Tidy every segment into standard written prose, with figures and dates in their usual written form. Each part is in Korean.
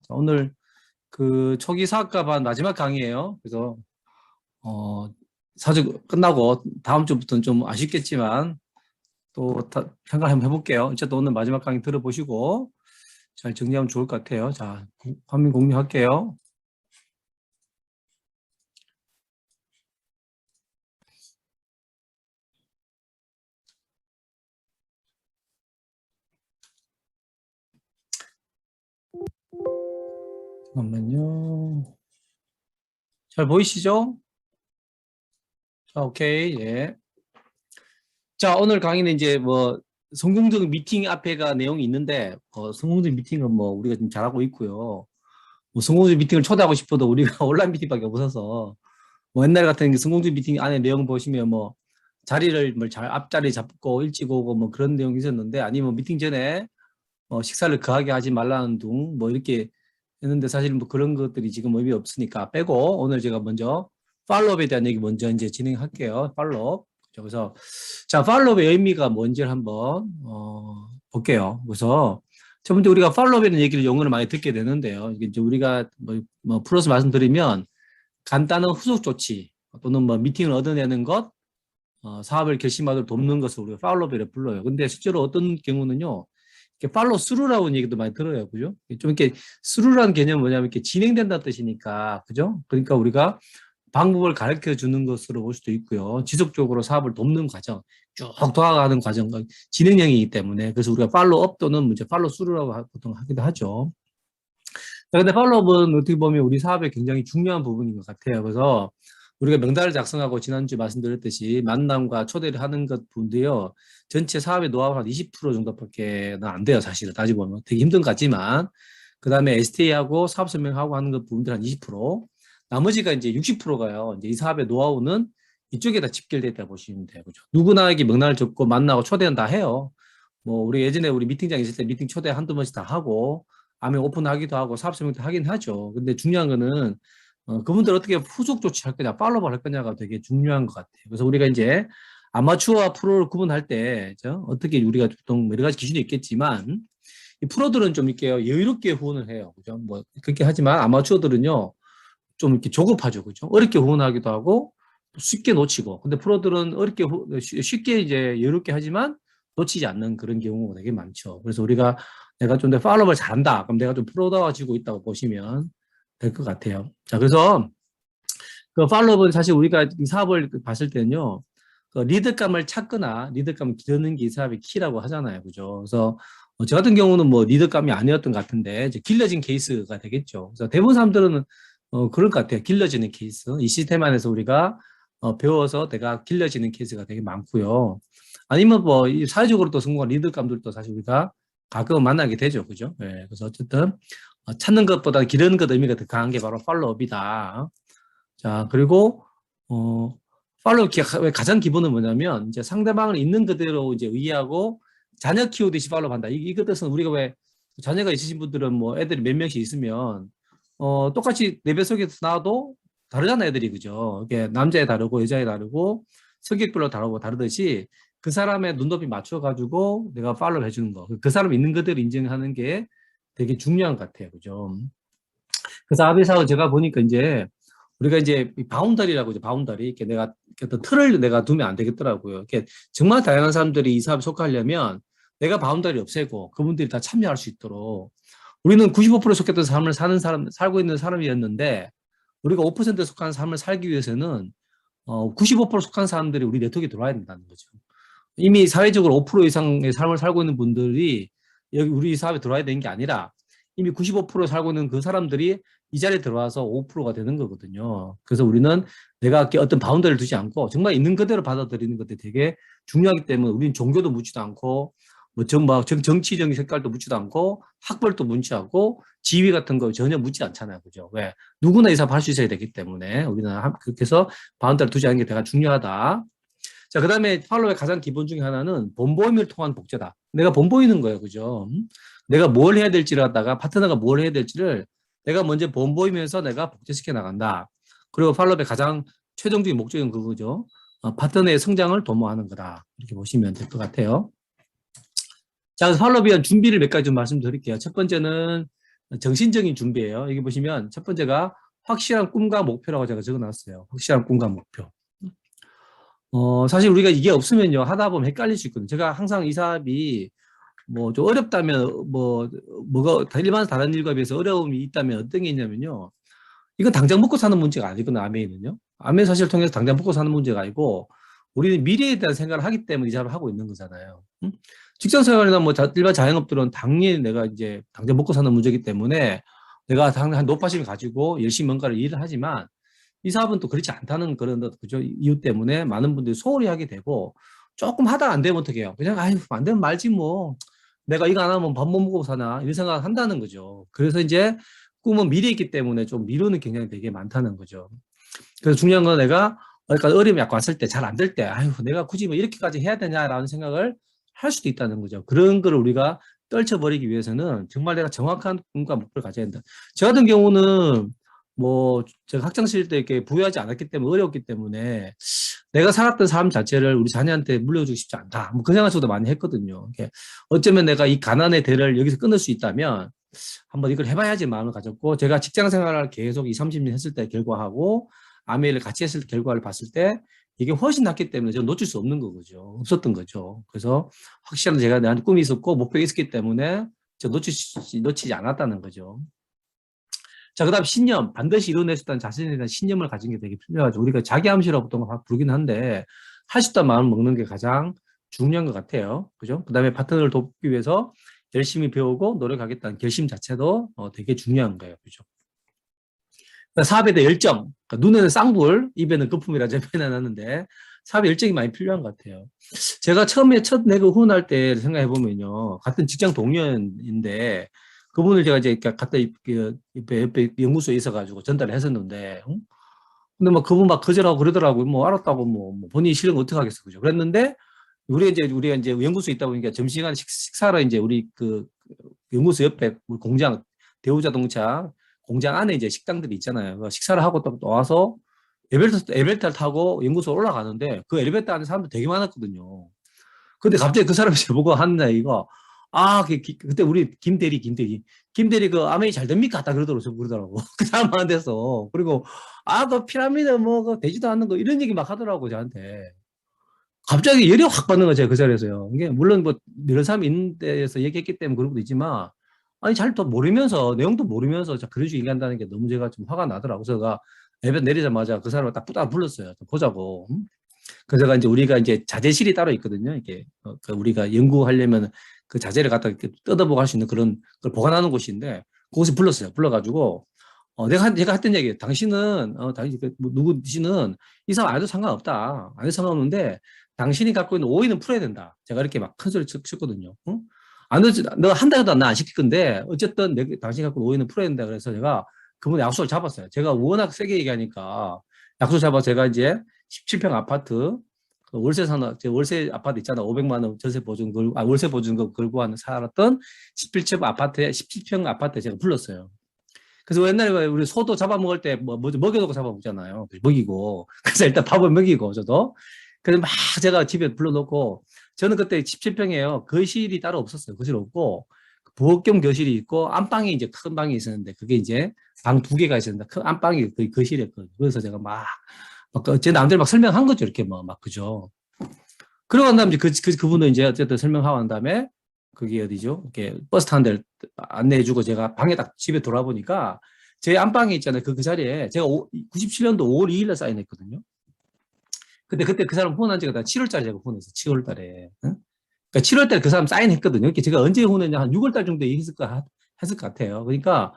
자, 오늘 그 초기 사학과반 마지막 강의예요. 그래서 사주 끝나고 다음 주부터는 좀 아쉽겠지만 또 생각 한번 해볼게요. 어쨌든 오늘 마지막 강의 들어보시고 잘 정리하면 좋을 것 같아요. 자, 화면 공유할게요. 잠깐만요. 잘 보이시죠? 자, 오케이. 예. 자, 오늘 강의는 이제 뭐 성공적 미팅 앞에가 내용이 있는데 성공적 미팅은 뭐 우리가 지금 잘하고 있고요. 뭐 성공적 미팅을 초대하고 싶어도 우리가 온라인 미팅밖에 없어서 뭐 옛날 같은 성공적 미팅 안에 내용 보시면 뭐 자리를 뭐 잘 앞자리 잡고 일찍 오고 뭐 그런 내용이 있었는데, 아니면 미팅 전에 식사를 거하게 하지 말라는 둥 뭐 이렇게 했는데, 사실 뭐 그런 것들이 지금 의미 없으니까 빼고 오늘 제가 먼저 팔로업에 대한 얘기 먼저 이제 진행할게요. 팔로업. 그래서 자, 팔로업의 의미가 뭔지를 한번 볼게요. 그래서 첫 번째, 우리가 팔로업이라는 얘기를 용어를 많이 듣게 되는데요. 이게 이제 우리가 뭐 풀어서 말씀드리면 간단한 후속 조치 또는 뭐 미팅을 얻어내는 것, 사업을 결심하도록 돕는 것을 우리가 팔로업이라고 불러요. 근데 실제로 어떤 경우는요, 이렇게 팔로우 스루라는 얘기도 많이 들어요. 그죠? 좀 이렇게 스루라는 개념은 뭐냐면 이렇게 진행된다는 뜻이니까. 그죠? 그러니까 우리가 방법을 가르쳐 주는 것으로 볼 수도 있고요. 지속적으로 사업을 돕는 과정, 쭉 도와가는 과정, 진행형이기 때문에. 그래서 우리가 팔로우업 또는 이제 팔로우 스루라고 보통 하기도 하죠. 근데 팔로우업은 어떻게 보면 우리 사업에 굉장히 중요한 부분인 것 같아요. 그래서 우리가 명단을 작성하고 지난주에 말씀드렸듯이 만남과 초대를 하는 것 부분도요, 전체 사업의 노하우 한 20% 정도밖에 안 돼요. 사실은 따지고 보면 되게 힘든 것 같지만, 그 다음에 STA하고 사업 설명하고 하는 것 부분들 한 20%, 나머지가 이제 60%가요. 이제 이 사업의 노하우는 이쪽에다 집결되어 있다 보시면 돼요. 그죠? 누구나에게 명단을 적고 만나고 초대는 다 해요. 뭐 우리 예전에 우리 미팅장 있을 때 미팅 초대 한두 번씩 다 하고, 아니면 오픈하기도 하고 사업 설명도 하긴 하죠. 근데 중요한 거는 그분들 어떻게 후속 조치할 거냐, 팔로우를 할 거냐가 되게 중요한 것 같아요. 그래서 우리가 이제 아마추어와 프로를 구분할 때 어떻게 우리가 보통 여러 가지 기준이 있겠지만, 이 프로들은 좀 이렇게 여유롭게 후원을 해요. 그죠? 뭐 그렇게 하지만 아마추어들은요, 좀 이렇게 조급하죠. 그죠? 어렵게 후원하기도 하고 또 쉽게 놓치고. 근데 프로들은 어렵게 쉽게 이제 여유롭게 하지만 놓치지 않는 그런 경우가 되게 많죠. 그래서 우리가 내가 좀 더 팔로우를 잘한다, 그럼 내가 좀 프로다워지고 있다고 보시면 될 것 같아요. 자, 그래서 그 팔로우는 사실 우리가 이 사업을 봤을 때는요, 그 리드감을 찾거나 리드감을 기르는 게 이 사업의 키라고 하잖아요. 그죠? 그래서 저 같은 경우는 뭐 리드감이 아니었던 것 같은데 이제 길러진 케이스가 되겠죠. 그래서 대부분 사람들은 그럴 것 같아요. 길러지는 케이스. 이 시스템 안에서 우리가 배워서 내가 길러지는 케이스가 되게 많고요. 아니면 뭐 사회적으로 또 성공한 리드감들도 사실 우리가 가끔 만나게 되죠. 그죠? 네, 그래서 어쨌든 찾는 것보다 기르는 것 의미가 더 강한 게 바로 팔로우업이다. 자, 그리고 팔로우 가장 기본은 뭐냐면 이제 상대방을 있는 그대로 이제 의의하고 자녀 키우듯이 팔로우한다. 이것 뜻은 우리가 왜 자녀가 있으신 분들은 뭐 애들이 몇 명씩 있으면 똑같이 내 뱃속에서 나와도 다르잖아요, 애들이. 그죠? 이게 남자애 다르고 여자애 다르고 성격별로 다르듯이 그 사람의 눈높이 맞춰가지고 내가 팔로우 해주는 거. 그 사람 있는 그대로 인정하는 게 되게 중요한 것 같아요. 그죠? 그래서 아베사가 제가 보니까 이제 우리가 이제 바운더리라고, 이제 바운더리, 이렇게 내가 어떤 틀을 내가 두면 안 되겠더라고요. 이렇게 정말 다양한 사람들이 이 사업에 속하려면 내가 바운더리 없애고 그분들이 다 참여할 수 있도록. 우리는 95% 속했던 삶을 살고 있는 사람이었는데, 우리가 5% 속한 삶을 살기 위해서는 95% 속한 사람들이 우리 네트워크에 들어와야 된다는 거죠. 이미 사회적으로 5% 이상의 삶을 살고 있는 분들이 여기 우리 사업에 들어와야 되는 게 아니라, 이미 95% 살고 있는 그 사람들이 이 자리에 들어와서 5%가 되는 거거든요. 그래서 우리는 내가 어떤 바운더리를 두지 않고 정말 있는 그대로 받아들이는 것들이 되게 중요하기 때문에, 우리는 종교도 묻지도 않고 뭐 정치적인 색깔도 묻지도 않고 학벌도 묻지 않고 지위 같은 거 전혀 묻지 않잖아요. 그죠? 왜? 누구나 이 사업 할 수 있어야 되기 때문에 우리는 그렇게 해서 바운더리를 두지 않는 게 되게 중요하다. 자, 그 다음에 팔로우의 가장 기본 중에 하나는 본보임을 통한 복제다. 내가 본보이는 거예요. 그죠? 내가 뭘 해야 될지를 갖다가, 파트너가 뭘 해야 될지를 내가 먼저 본보이면서 내가 복제시켜 나간다. 그리고 팔로우의 가장 최종적인 목적은 그거죠. 파트너의 성장을 도모하는 거다. 이렇게 보시면 될 것 같아요. 자, 그래서 팔로우에 위한 준비를 몇 가지 좀 말씀드릴게요. 첫 번째는 정신적인 준비예요. 여기 보시면 첫 번째가 확실한 꿈과 목표라고 제가 적어놨어요. 확실한 꿈과 목표. 사실 우리가 이게 없으면요, 하다 보면 헷갈릴 수 있거든요. 제가 항상 이 사업이 뭐 좀 어렵다면 뭐가 일반 다른 일과 비해서 어려움이 있다면 어떤 게 있냐면요. 이건 당장 먹고 사는 문제가 아니거든요. 아메이는요. 아메 사실을 통해서 당장 먹고 사는 문제가 아니고 우리는 미래에 대한 생각을 하기 때문에 이 사업을 하고 있는 거잖아요. 응? 직장 생활이나 뭐 일반 자영업들은 당연히 내가 이제 당장 먹고 사는 문제이기 때문에 내가 당한 높아심을 가지고 열심히 뭔가를 일을 하지만 이 사업은 또 그렇지 않다는 그런 그죠 이유 때문에 많은 분들이 소홀히 하게 되고 조금 하다 안 되면 어떻게 해요? 그냥 아유 안 되면 말지 뭐 내가 이거 안 하면 밥 못 먹고 사나 이런 생각을 한다는 거죠. 그래서 이제 꿈은 미래에 있기 때문에 좀 미루는 경향이 되게 많다는 거죠. 그래서 중요한 건 내가 어디까지 어려움이 약간 왔을 때 잘 안 될 때 아유 내가 굳이 뭐 이렇게까지 해야 되냐라는 생각을 할 수도 있다는 거죠. 그런 걸 우리가 떨쳐버리기 위해서는 정말 내가 정확한 꿈과 목표를 가져야 된다. 저 같은 경우는 뭐 제가 학창 시절 때 이렇게 부유하지 않았기 때문에 어려웠기 때문에 내가 살았던 삶 자체를 우리 자녀한테 물려주고 싶지 않다. 뭐 그 생각 저도 많이 했거든요. 어쩌면 내가 이 가난의 대를 여기서 끊을 수 있다면 한번 이걸 해봐야지 마음을 가졌고 제가 직장 생활을 계속 20, 30년 했을 때 결과하고 아메이를 같이 했을 때 결과를 봤을 때 이게 훨씬 낫기 때문에 저는 놓칠 수 없는 거죠. 없었던 거죠. 그래서 확실한 제가 내한테 꿈이 있었고 목표가 있었기 때문에 저 놓치지 않았다는 거죠. 자, 그 다음 신념. 반드시 이뤄낼 수 있다는 자신에 대한 신념을 가진 게 되게 필요하죠. 우리가 자기 암시라고 보통 부르긴 한데 할 수 있다는 마음을 먹는 게 가장 중요한 것 같아요. 그죠? 그 다음에 파트너를 돕기 위해서 열심히 배우고 노력하겠다는 결심 자체도 되게 중요한 거예요. 그죠? 사업에 대한 열정. 그러니까 눈에는 쌍불, 입에는 거품이라 제가 표현해놨는데 사업에 열정이 많이 필요한 것 같아요. 제가 처음에 첫 내가 후원할 때 생각해보면요. 같은 직장 동료인데 그분을 제가 이제 갖다 옆에 연구소에 있어가지고 전달을 했었는데 응? 근데 막 그분 막 거절하고 그러더라고요. 뭐 알았다고 뭐 본인이 싫은 거 어떻게 하겠어. 그죠? 그랬는데 우리가 이제 연구소에 있다 보니까 점심시간에 식사를 이제 우리 그 연구소 옆에 우리 공장 대우자동차 공장 안에 이제 식당들이 있잖아요. 그 식사를 하고 또 와서 엘리베이터를 타고 연구소 올라가는데 그 엘리베이터 안에 사람들 되게 많았거든요. 근데 갑자기 그 사람이 저보고 하는 얘기가 그때 우리 김대리 그 아메이 잘 됩니까? 딱 그러더라고. 그 사람 안 돼서. 그리고 그 피라미드 뭐 그 되지도 않는 거 이런 얘기 막 하더라고 저한테. 갑자기 열이 확 받는 거죠, 그 자리에서요. 이게, 물론 뭐, 여러 사람이 있는 데에서 얘기했기 때문에 그런 것도 있지만, 아니, 잘 또 모르면서, 내용도 모르면서 그런 식으로 얘기한다는 게 너무 제가 좀 화가 나더라고요. 그래서 제가 에베 내리자마자 그 사람을 딱 뿌딱 불렀어요. 좀 보자고. 그래서 제가 이제 우리가 이제 자재실이 따로 있거든요. 이게, 그 우리가 연구하려면 그 자재를 갖다 이렇게 뜯어보고 할 수 있는 그런 걸 보관하는 곳인데, 그곳에 불렀어요. 불러가지고, 제가 했던 얘기예요. 당신은, 당신, 누구시는 이 사람 안 해도 상관없다. 안 해도 상관없는데, 당신이 갖고 있는 오해는 풀어야 된다. 제가 이렇게 막 큰 소리 쳤거든요. 응? 안 해도, 너가 한다 해도 나 안 시킬 건데, 어쨌든 당신이 갖고 있는 오해는 풀어야 된다. 그래서 제가 그분의 약속을 잡았어요. 제가 워낙 세게 얘기하니까, 약속 잡아서 제가 이제 17평 아파트, 그 월세 아파트 있잖아. 500만 원 전세 보증 걸고, 월세 보증금 걸고 하는 살았던 17평 아파트에 제가 불렀어요. 그래서 옛날에 우리 소도 잡아먹을 때 먹여놓고 잡아먹잖아요. 먹이고. 그래서 일단 밥을 먹이고, 저도. 그래서 막 제가 집에 불러놓고, 저는 그때 17평이에요. 거실이 따로 없었어요. 거실 없고, 부엌 겸 교실이 있고, 안방이 이제 큰 방이 있었는데, 그게 이제 방 두 개가 있었는데, 큰 안방이 거의 거실이었거든요. 그래서 제가 제 남들 막 설명한 거죠. 이렇게 그죠. 그러고 난 다음에 그분도 이제 어쨌든 설명하고 난 다음에, 그게 어디죠? 이렇게 버스 타는 데를 안내해주고 제가 방에 딱 집에 돌아보니까 제 안방에 있잖아요. 그 자리에 제가 97년도 5월 2일 날 사인했거든요. 근데 그때 그 사람 후원한 지가 다 7월달에 제가 후원했어. 7월달에. 응? 그러니까 7월달에 그 사람 사인했거든요. 이렇게 제가 언제 후원했냐 한 6월달 정도에 했을 것 같아요. 그러니까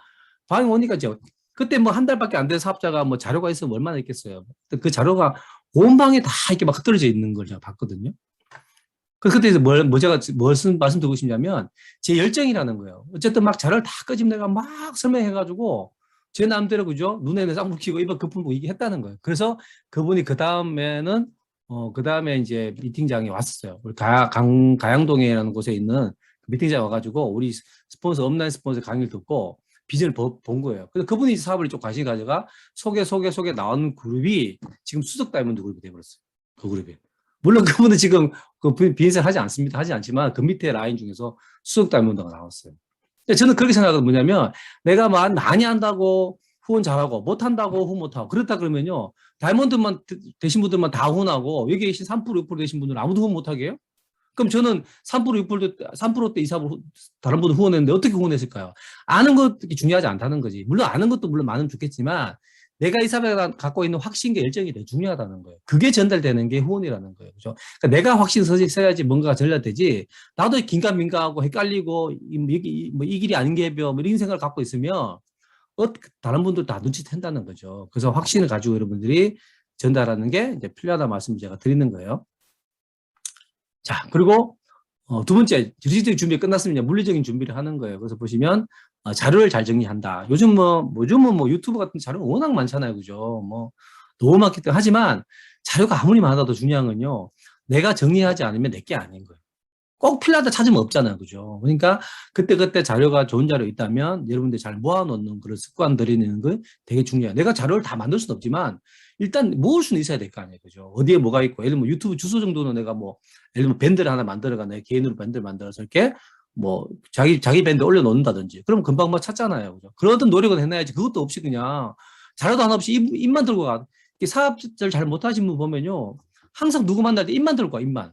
방에 오니까 이제 그때 뭐 한 달밖에 안 된 사업자가 뭐 자료가 있으면 얼마나 있겠어요. 그 자료가 온 방에 다 이렇게 막 흩어져 있는 걸 제가 봤거든요. 그때 제가 말씀드리고 싶냐면, 제 열정이라는 거예요. 어쨌든 막 자료를 다 끄집내가 막 설명해가지고, 제 나름대로, 그죠? 눈에는 쌍불 키고, 입에 거품 보이게 했다는 거예요. 그래서 그분이 그 다음에 이제 미팅장에 왔었어요. 우리 가양동에라는 곳에 있는 미팅장에 와가지고, 우리 업라인 스폰서 강의를 듣고, 비전을 본 거예요. 그래서 그분이 사업을 좀 관심 가져가, 속에 나오는 그룹이 지금 수석 다이몬드 그룹이 돼버렸어요. 그 그룹이. 물론 그분은 지금 그 비즈니스 하지 않습니다. 하지 않지만 그 밑에 라인 중에서 수석 다이몬드가 나왔어요. 저는 그렇게 생각하거든요. 뭐냐면 내가 많이 한다고 후원 잘하고 못한다고 후원 못하고 그렇다 그러면요. 다이아몬드만 되신 분들만 다 후원하고 여기 계신 3% 6% 되신 분들은 아무도 후원 못하게 해요? 그럼 저는 3% 6% 3%대 이상으로 다른 분들 후원했는데 어떻게 후원했을까요? 아는 것이 중요하지 않다는 거지. 물론 아는 것도 물론 많으면 좋겠지만 내가 이 사회가 갖고 있는 확신과 열정이 더 중요하다는 거예요. 그게 전달되는 게 후원이라는 거예요. 그죠? 그러니까 내가 확신 써야지 뭔가가 전달되지. 나도 긴가민가하고 헷갈리고 이 길이 아닌 게 뭐 이런 생각을 갖고 있으면 다른 분들 다 눈치챈다는 거죠. 그래서 확신을 가지고 여러분들이 전달하는 게 이제 필요하다 말씀 제가 드리는 거예요. 자, 그리고 두 번째, 지리적 준비 끝났으면 물리적인 준비를 하는 거예요. 그래서 보시면 자료를 잘 정리한다. 요즘은 뭐 유튜브 같은 자료가 워낙 많잖아요. 그죠? 뭐 너무 많기 때문에 하지만 자료가 아무리 많아도 중요한 건요. 내가 정리하지 않으면 내게 아닌 거예요. 꼭 필요하다 찾으면 없잖아요. 그죠? 그러니까 그때그때 자료가 좋은 자료 있다면 여러분들 잘 모아놓는 그런 습관 들이는 거 되게 중요해요. 내가 자료를 다 만들 수는 없지만 일단 모을 수는 있어야 될 거 아니에요. 그죠? 어디에 뭐가 있고 예를 들면 유튜브 주소 정도는 내가 뭐 예를 들면 밴드를 하나 만들어가 내 개인으로 밴드를 만들어서 이렇게 뭐 자기 밴드 올려놓는다든지 그럼 금방 뭐 찾잖아요. 그죠? 그러던 노력은 해놔야지 그것도 없이 그냥 자료도 하나 없이 입만 들고 가. 사업을 잘 못하신 분 보면요. 항상 누구 만날 때 입만 들고 가, 입만.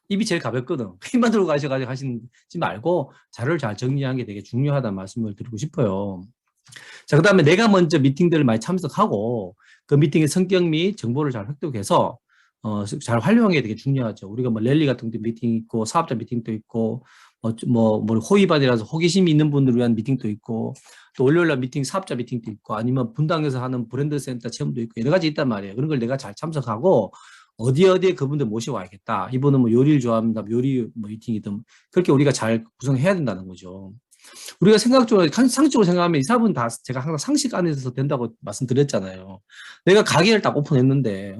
입이 제일 가볍거든. 입만 들고 가셔가지고 하시지 말고 자료를 잘 정리하는 게 되게 중요하다는 말씀을 드리고 싶어요. 자, 그 다음에 내가 먼저 미팅들을 많이 참석하고 그 미팅의 성격 및 정보를 잘 획득해서 잘 활용하는 게 되게 중요하죠. 우리가 뭐 랠리 같은 데 미팅 있고 사업자 미팅도 있고 뭐 호의반이라서 호기심이 있는 분들을 위한 미팅도 있고 또 월요일날 미팅 사업자 미팅도 있고 아니면 분당에서 하는 브랜드 센터 체험도 있고 여러 가지 있단 말이에요. 그런 걸 내가 잘 참석하고 어디에 그분들 모셔와야겠다. 이분은 뭐 요리를 좋아합니다. 요리 뭐 미팅이든 그렇게 우리가 잘 구성해야 된다는 거죠. 우리가 상식적으로 생각하면 이 사업은 다 제가 항상 상식 안에서 된다고 말씀드렸잖아요. 내가 가게를 딱 오픈했는데,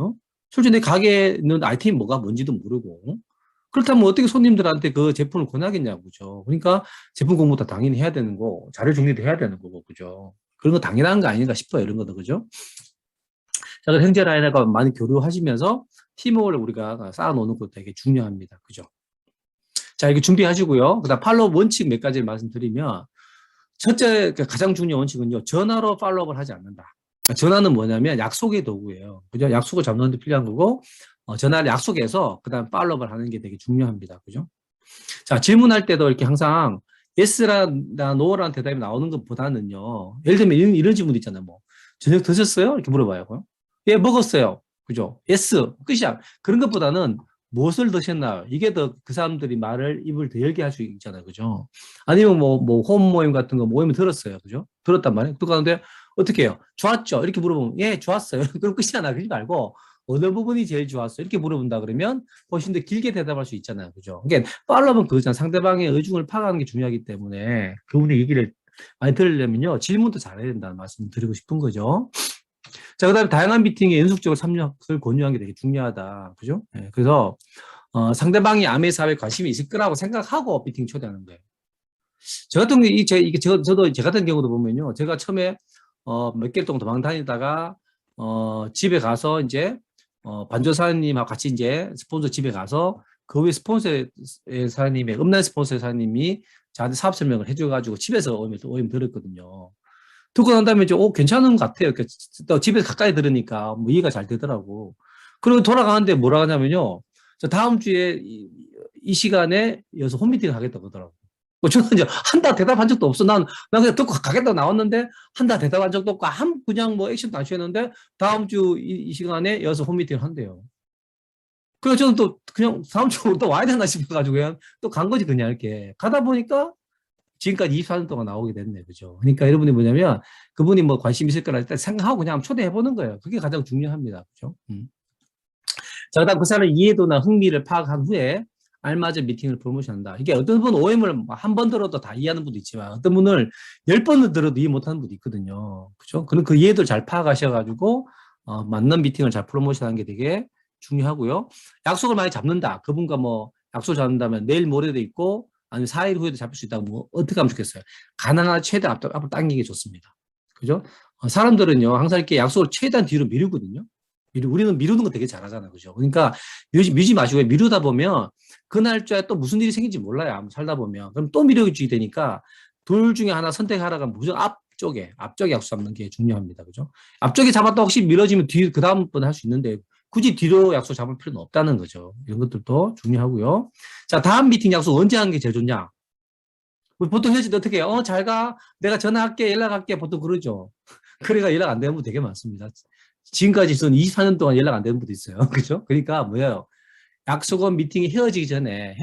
솔직히 내 가게에 있는 아이템이 뭔지도 모르고, 그렇다면 어떻게 손님들한테 그 제품을 권하겠냐고, 그죠? 그러니까 제품 공부도 당연히 해야 되는 거, 자료 정리도 해야 되는 거고, 그죠? 그런 거 당연한 거 아닌가 싶어요, 이런 것도, 그죠? 자, 그 형제 라인과 많이 교류하시면서 팀워크를 우리가 쌓아놓는 것도 되게 중요합니다, 그죠? 자, 이렇게 준비하시고요. 그 다음 팔로우 원칙 몇 가지를 말씀드리면, 첫째, 가장 중요한 원칙은요, 전화로 팔로우를 하지 않는다. 전화는 뭐냐면 약속의 도구예요. 그죠? 약속을 잡는 데 필요한 거고, 전화를 약속해서 그 다음 팔로우를 하는 게 되게 중요합니다. 그죠? 자, 질문할 때도 이렇게 항상 예스나 노라는 대답이 나오는 것보다는요, 예를 들면 이런 질문도 있잖아요. 뭐, 저녁 드셨어요? 이렇게 물어봐요. 예, 먹었어요. 그죠? 예스. 끝이야. 그런 것보다는 무엇을 드셨나요? 이게 더 그 사람들이 입을 더 열게 할 수 있잖아요. 그죠? 아니면 홈 모임 같은 거 모임을 들었어요. 그죠? 들었단 말이에요. 또 가는데 어떻게 해요? 좋았죠? 이렇게 물어보면, 예, 좋았어요. 그럼 끝이잖아. 그러지 말고, 어느 부분이 제일 좋았어요? 이렇게 물어본다 그러면 훨씬 더 길게 대답할 수 있잖아요. 그죠? 그러니까 팔로우는 그거잖아. 상대방의 의중을 파악하는 게 중요하기 때문에 그분의 얘기를 많이 들으려면요. 질문도 잘해야 된다는 말씀 드리고 싶은 거죠. 자, 그 다음에 다양한 미팅에 연속적으로 참여를 권유하는 게 되게 중요하다. 그죠? 네, 그래서, 상대방이 아메 사회에 관심이 있을 거라고 생각하고 미팅 초대하는 거예요. 저 같은 경우, 저도 제 같은 경우도 보면요. 제가 처음에, 몇 개월 동안 도망 다니다가, 집에 가서 이제, 반조사님하고 같이 이제 스폰서 집에 가서 그 위에 스폰서의 사장님의, 음란 스폰서의 사장님이 저한테 사업 설명을 해줘가지고 집에서 오임 들었거든요. 듣고 난 다음에 이제, 괜찮은 것 같아요. 또 집에서 가까이 들으니까 뭐 이해가 잘 되더라고. 그리고 돌아가는데 뭐라 하냐면요. 저 다음 주에 이 시간에 여기서 홈미팅을 하겠다고 하더라고. 저는 이제 한다 대답한 적도 없어. 난 그냥 듣고 가겠다고 나왔는데 한다 대답한 적도 없고 그냥 뭐 액션도 안 취했는데 다음 주 이 시간에 여기서 홈미팅을 한대요. 그래서 저는 또 그냥 다음 주 또 와야 되나 싶어가지고 그냥 또 간 거지 그냥 이렇게. 가다 보니까 지금까지 24년 동안 나오게 됐네. 그죠? 그러니까 여러분이 뭐냐면 그분이 뭐 관심 있을 거라 일단 생각하고 그냥 초대해 보는 거예요. 그게 가장 중요합니다. 그죠? 자, 그다음 그 사람의 이해도나 흥미를 파악한 후에 알맞은 미팅을 프로모션한다. 이게 어떤 분은 OM을 한 번 들어도 다 이해하는 분도 있지만 어떤 분을 10번을 들어도 이해 못하는 분도 있거든요. 그죠? 그럼 그 이해도를 잘 파악하셔가지고 맞는 미팅을 잘 프로모션하는 게 되게 중요하고요. 약속을 많이 잡는다. 그분과 뭐 약속 잡는다면 내일 모레도 있고 아니면 4일 후에도 잡을 수 있다고 뭐 어떻게 하면 좋겠어요? 가능한 최대 앞으로 당기는 게 좋습니다. 그죠? 사람들은요, 항상 이렇게 약속을 최대한 뒤로 미루거든요. 우리는 미루는 거 되게 잘하잖아요. 그죠? 그러니까 미루지 마시고 미루다 보면 그 날짜에 또 무슨 일이 생긴지 몰라요. 아무 살다 보면. 그럼 또 미뤄지게 되니까 둘 중에 하나 선택하라가 무조건 앞쪽에 약속 잡는 게 중요합니다. 그죠? 앞쪽에 잡았다 혹시 미뤄지면 그 다음번 할 수 있는데 굳이 뒤로 약속 잡을 필요는 없다는 거죠. 이런 것들도 중요하고요. 자, 다음 미팅 약속 언제 하는 게 제일 좋냐? 우리 보통 헤어질 때 어떻게 해요? 잘 가. 내가 전화할게, 연락할게. 보통 그러죠. 그래가 연락 안 되는 분 되게 많습니다. 지금까지 저는 24년 동안 연락 안 되는 분도 있어요. 그죠? 그러니까 뭐예요? 약속은 미팅이 헤어지기 전에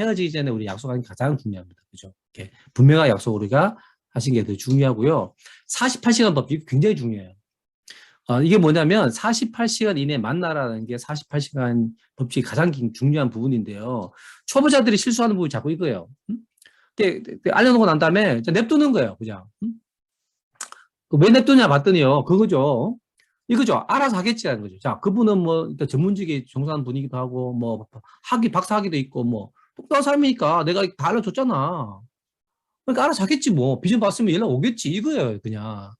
우리 약속하는 게 가장 중요합니다. 그죠? 이렇게 분명한 약속 우리가 하신 게 더 중요하고요. 48시간 법칙 굉장히 중요해요. 이게 뭐냐면 48시간 이내에 만나라는 게 48시간 법칙이 가장 중요한 부분인데요. 초보자들이 실수하는 부분이 자꾸 이거예요. 알려놓고 난 다음에 냅두는 거예요. 그냥. 왜 냅두냐 봤더니요. 그거죠. 이거죠. 알아서 하겠지라는 거죠. 자, 그분은 뭐 일단 전문직에 종사하는 분이기도 하고 뭐 박사 학위도 있고 뭐 똑똑한 사람이니까 내가 다 알려줬잖아. 그러니까 알아서 하겠지 뭐. 비전 봤으면 연락 오겠지 이거예요. 그냥.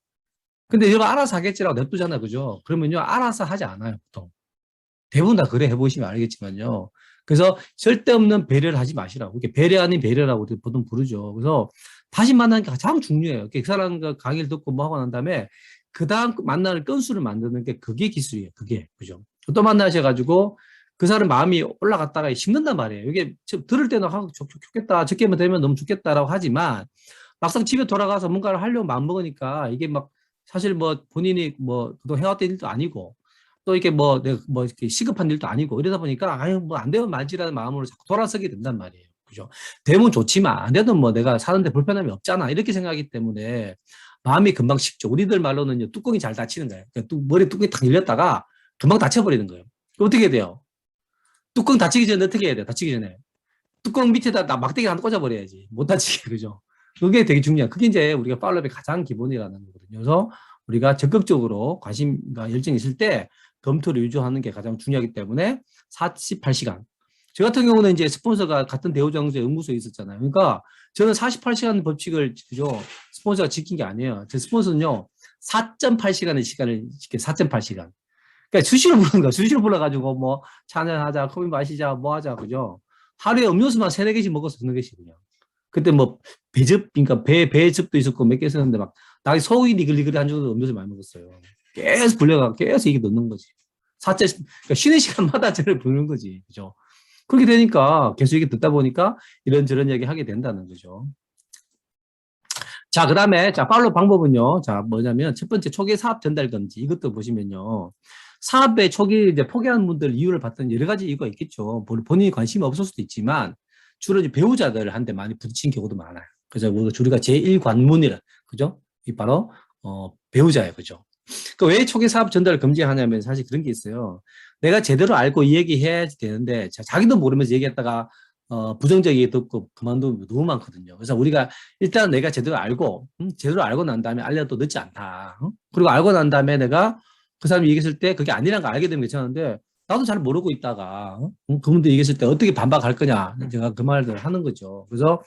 근데 얘가 알아서 하겠지라고 냅두잖아. 그죠? 그러면요. 알아서 하지 않아요. 보통. 대부분 다 그래 해보시면 알겠지만요. 그래서 쓸데없는 배려를 하지 마시라고. 이게 배려 아닌 배려라고 보통 부르죠. 그래서 다시 만나는 게 가장 중요해요. 그 사람과 강의를 듣고 뭐 하고 난 다음에 그 다음 만나는 건수를 만드는 게 그게 기술이에요. 그게. 그죠? 또 만나셔가지고 그 사람 마음이 올라갔다가 식는단 말이에요. 이게 들을 때는 좋겠다. 적게만 되면 너무 좋겠다라고 하지만 막상 집에 돌아가서 뭔가를 하려고 마음먹으니까 이게 막 사실 뭐 본인이 뭐 그동안 해왔던 일도 아니고 또 이게 뭐 내가 뭐 이렇게 시급한 일도 아니고 이러다 보니까 아유 뭐 안 되면 말지라는 마음으로 자꾸 돌아서게 된단 말이에요. 그죠? 되면 좋지만 안 돼도 뭐 내가 사는데 불편함이 없잖아 이렇게 생각하기 때문에 마음이 금방 식죠. 우리들 말로는요 뚜껑이 잘 닫히는 거예요. 그러니까 머리 뚜껑이 탁 열렸다가 금방 닫혀버리는 거예요. 어떻게 해야 돼요? 뚜껑 닫히기 전에 어떻게 해야 돼요? 닫히기 전에 뚜껑 밑에다 막대기 하나 꽂아버려야지 못 닫히게. 그죠? 그게 되게 중요한. 그게 이제 우리가 팔로업의 가장 기본이라는 거거든요. 그래서 우리가 적극적으로 관심과 열정이 있을 때 검토를 유도하는 게 가장 중요하기 때문에 48시간. 저 같은 경우는 이제 스폰서가 같은 대우정제 연구소에 있었잖아요. 그러니까 저는 48시간 법칙을 그죠 스폰서가 지킨 게 아니에요. 제 스폰서는요 4.8시간의 시간을 지켜 4.8시간. 그러니까 수시로 부르는 거야. 수시로 불러가지고 뭐 찬양하자, 커피 마시자, 뭐 하자, 그죠? 하루에 음료수만 3-4개씩 먹어서 2-4개씩 그냥. 그때 뭐 배즙, 그러니까 배즙도 있었고 몇 개 썼는데 막 나이 속이 니글니글이 한 정도 음료수 많이 먹었어요. 계속 불려가 계속 이게 넣는 거지. 그러니까 쉬는 시간마다 저를 부르는 거지, 그죠? 그렇게 되니까 계속 이게 듣다 보니까 이런저런 얘기 하게 된다는 거죠. 자, 그 다음에, 자, 팔로우 방법은요. 자, 뭐냐면, 첫 번째, 초기 사업 전달 금지. 이것도 보시면요. 사업에 초기 이제 포기하는 분들 이유를 봤더니 여러 가지 이유가 있겠죠. 본인이 관심이 없을 수도 있지만, 주로 이제 배우자들한테 많이 부딪힌 경우도 많아요. 그래서 우리가 제1관문이라, 그죠? 이 바로, 배우자예요. 그죠? 그 왜 초기 사업 전달을 금지하냐면 사실 그런 게 있어요. 내가 제대로 알고 이 얘기 해야 되는데, 자기도 모르면서 얘기했다가, 부정적 얘기 듣고 그만두는 분 너무 많거든요. 그래서 우리가 일단 내가 제대로 알고 난 다음에 알려도 늦지 않다. 그리고 알고 난 다음에 내가 그 사람이 얘기했을 때 그게 아니라는 걸 알게 되면 괜찮은데 나도 잘 모르고 있다가 그분도 얘기했을 때 어떻게 반박할 거냐. 제가 그 말을 하는 거죠. 그래서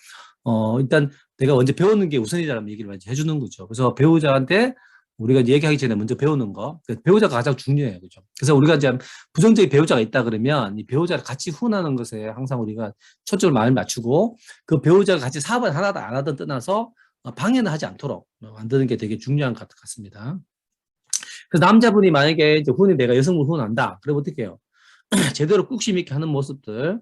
일단 내가 먼저 배우는 게 우선이라는 얘기를 먼저 해주는 거죠. 그래서 배우자한테 우리가 얘기하기 전에 먼저 배우는 거. 배우자가 가장 중요해요. 그죠? 그래서 우리가 이제 부정적인 배우자가 있다 그러면 이 배우자를 같이 후원하는 것에 항상 우리가 초점을 많이 맞추고 그 배우자가 같이 사업을 하나도 안 하든 떠나서 방해는 하지 않도록 만드는 게 되게 중요한 것 같습니다. 그래서 남자분이 만약에 이제 내가 여성분 후원한다. 그러면 어떻게 해요? 제대로 꾹심 있게 하는 모습들,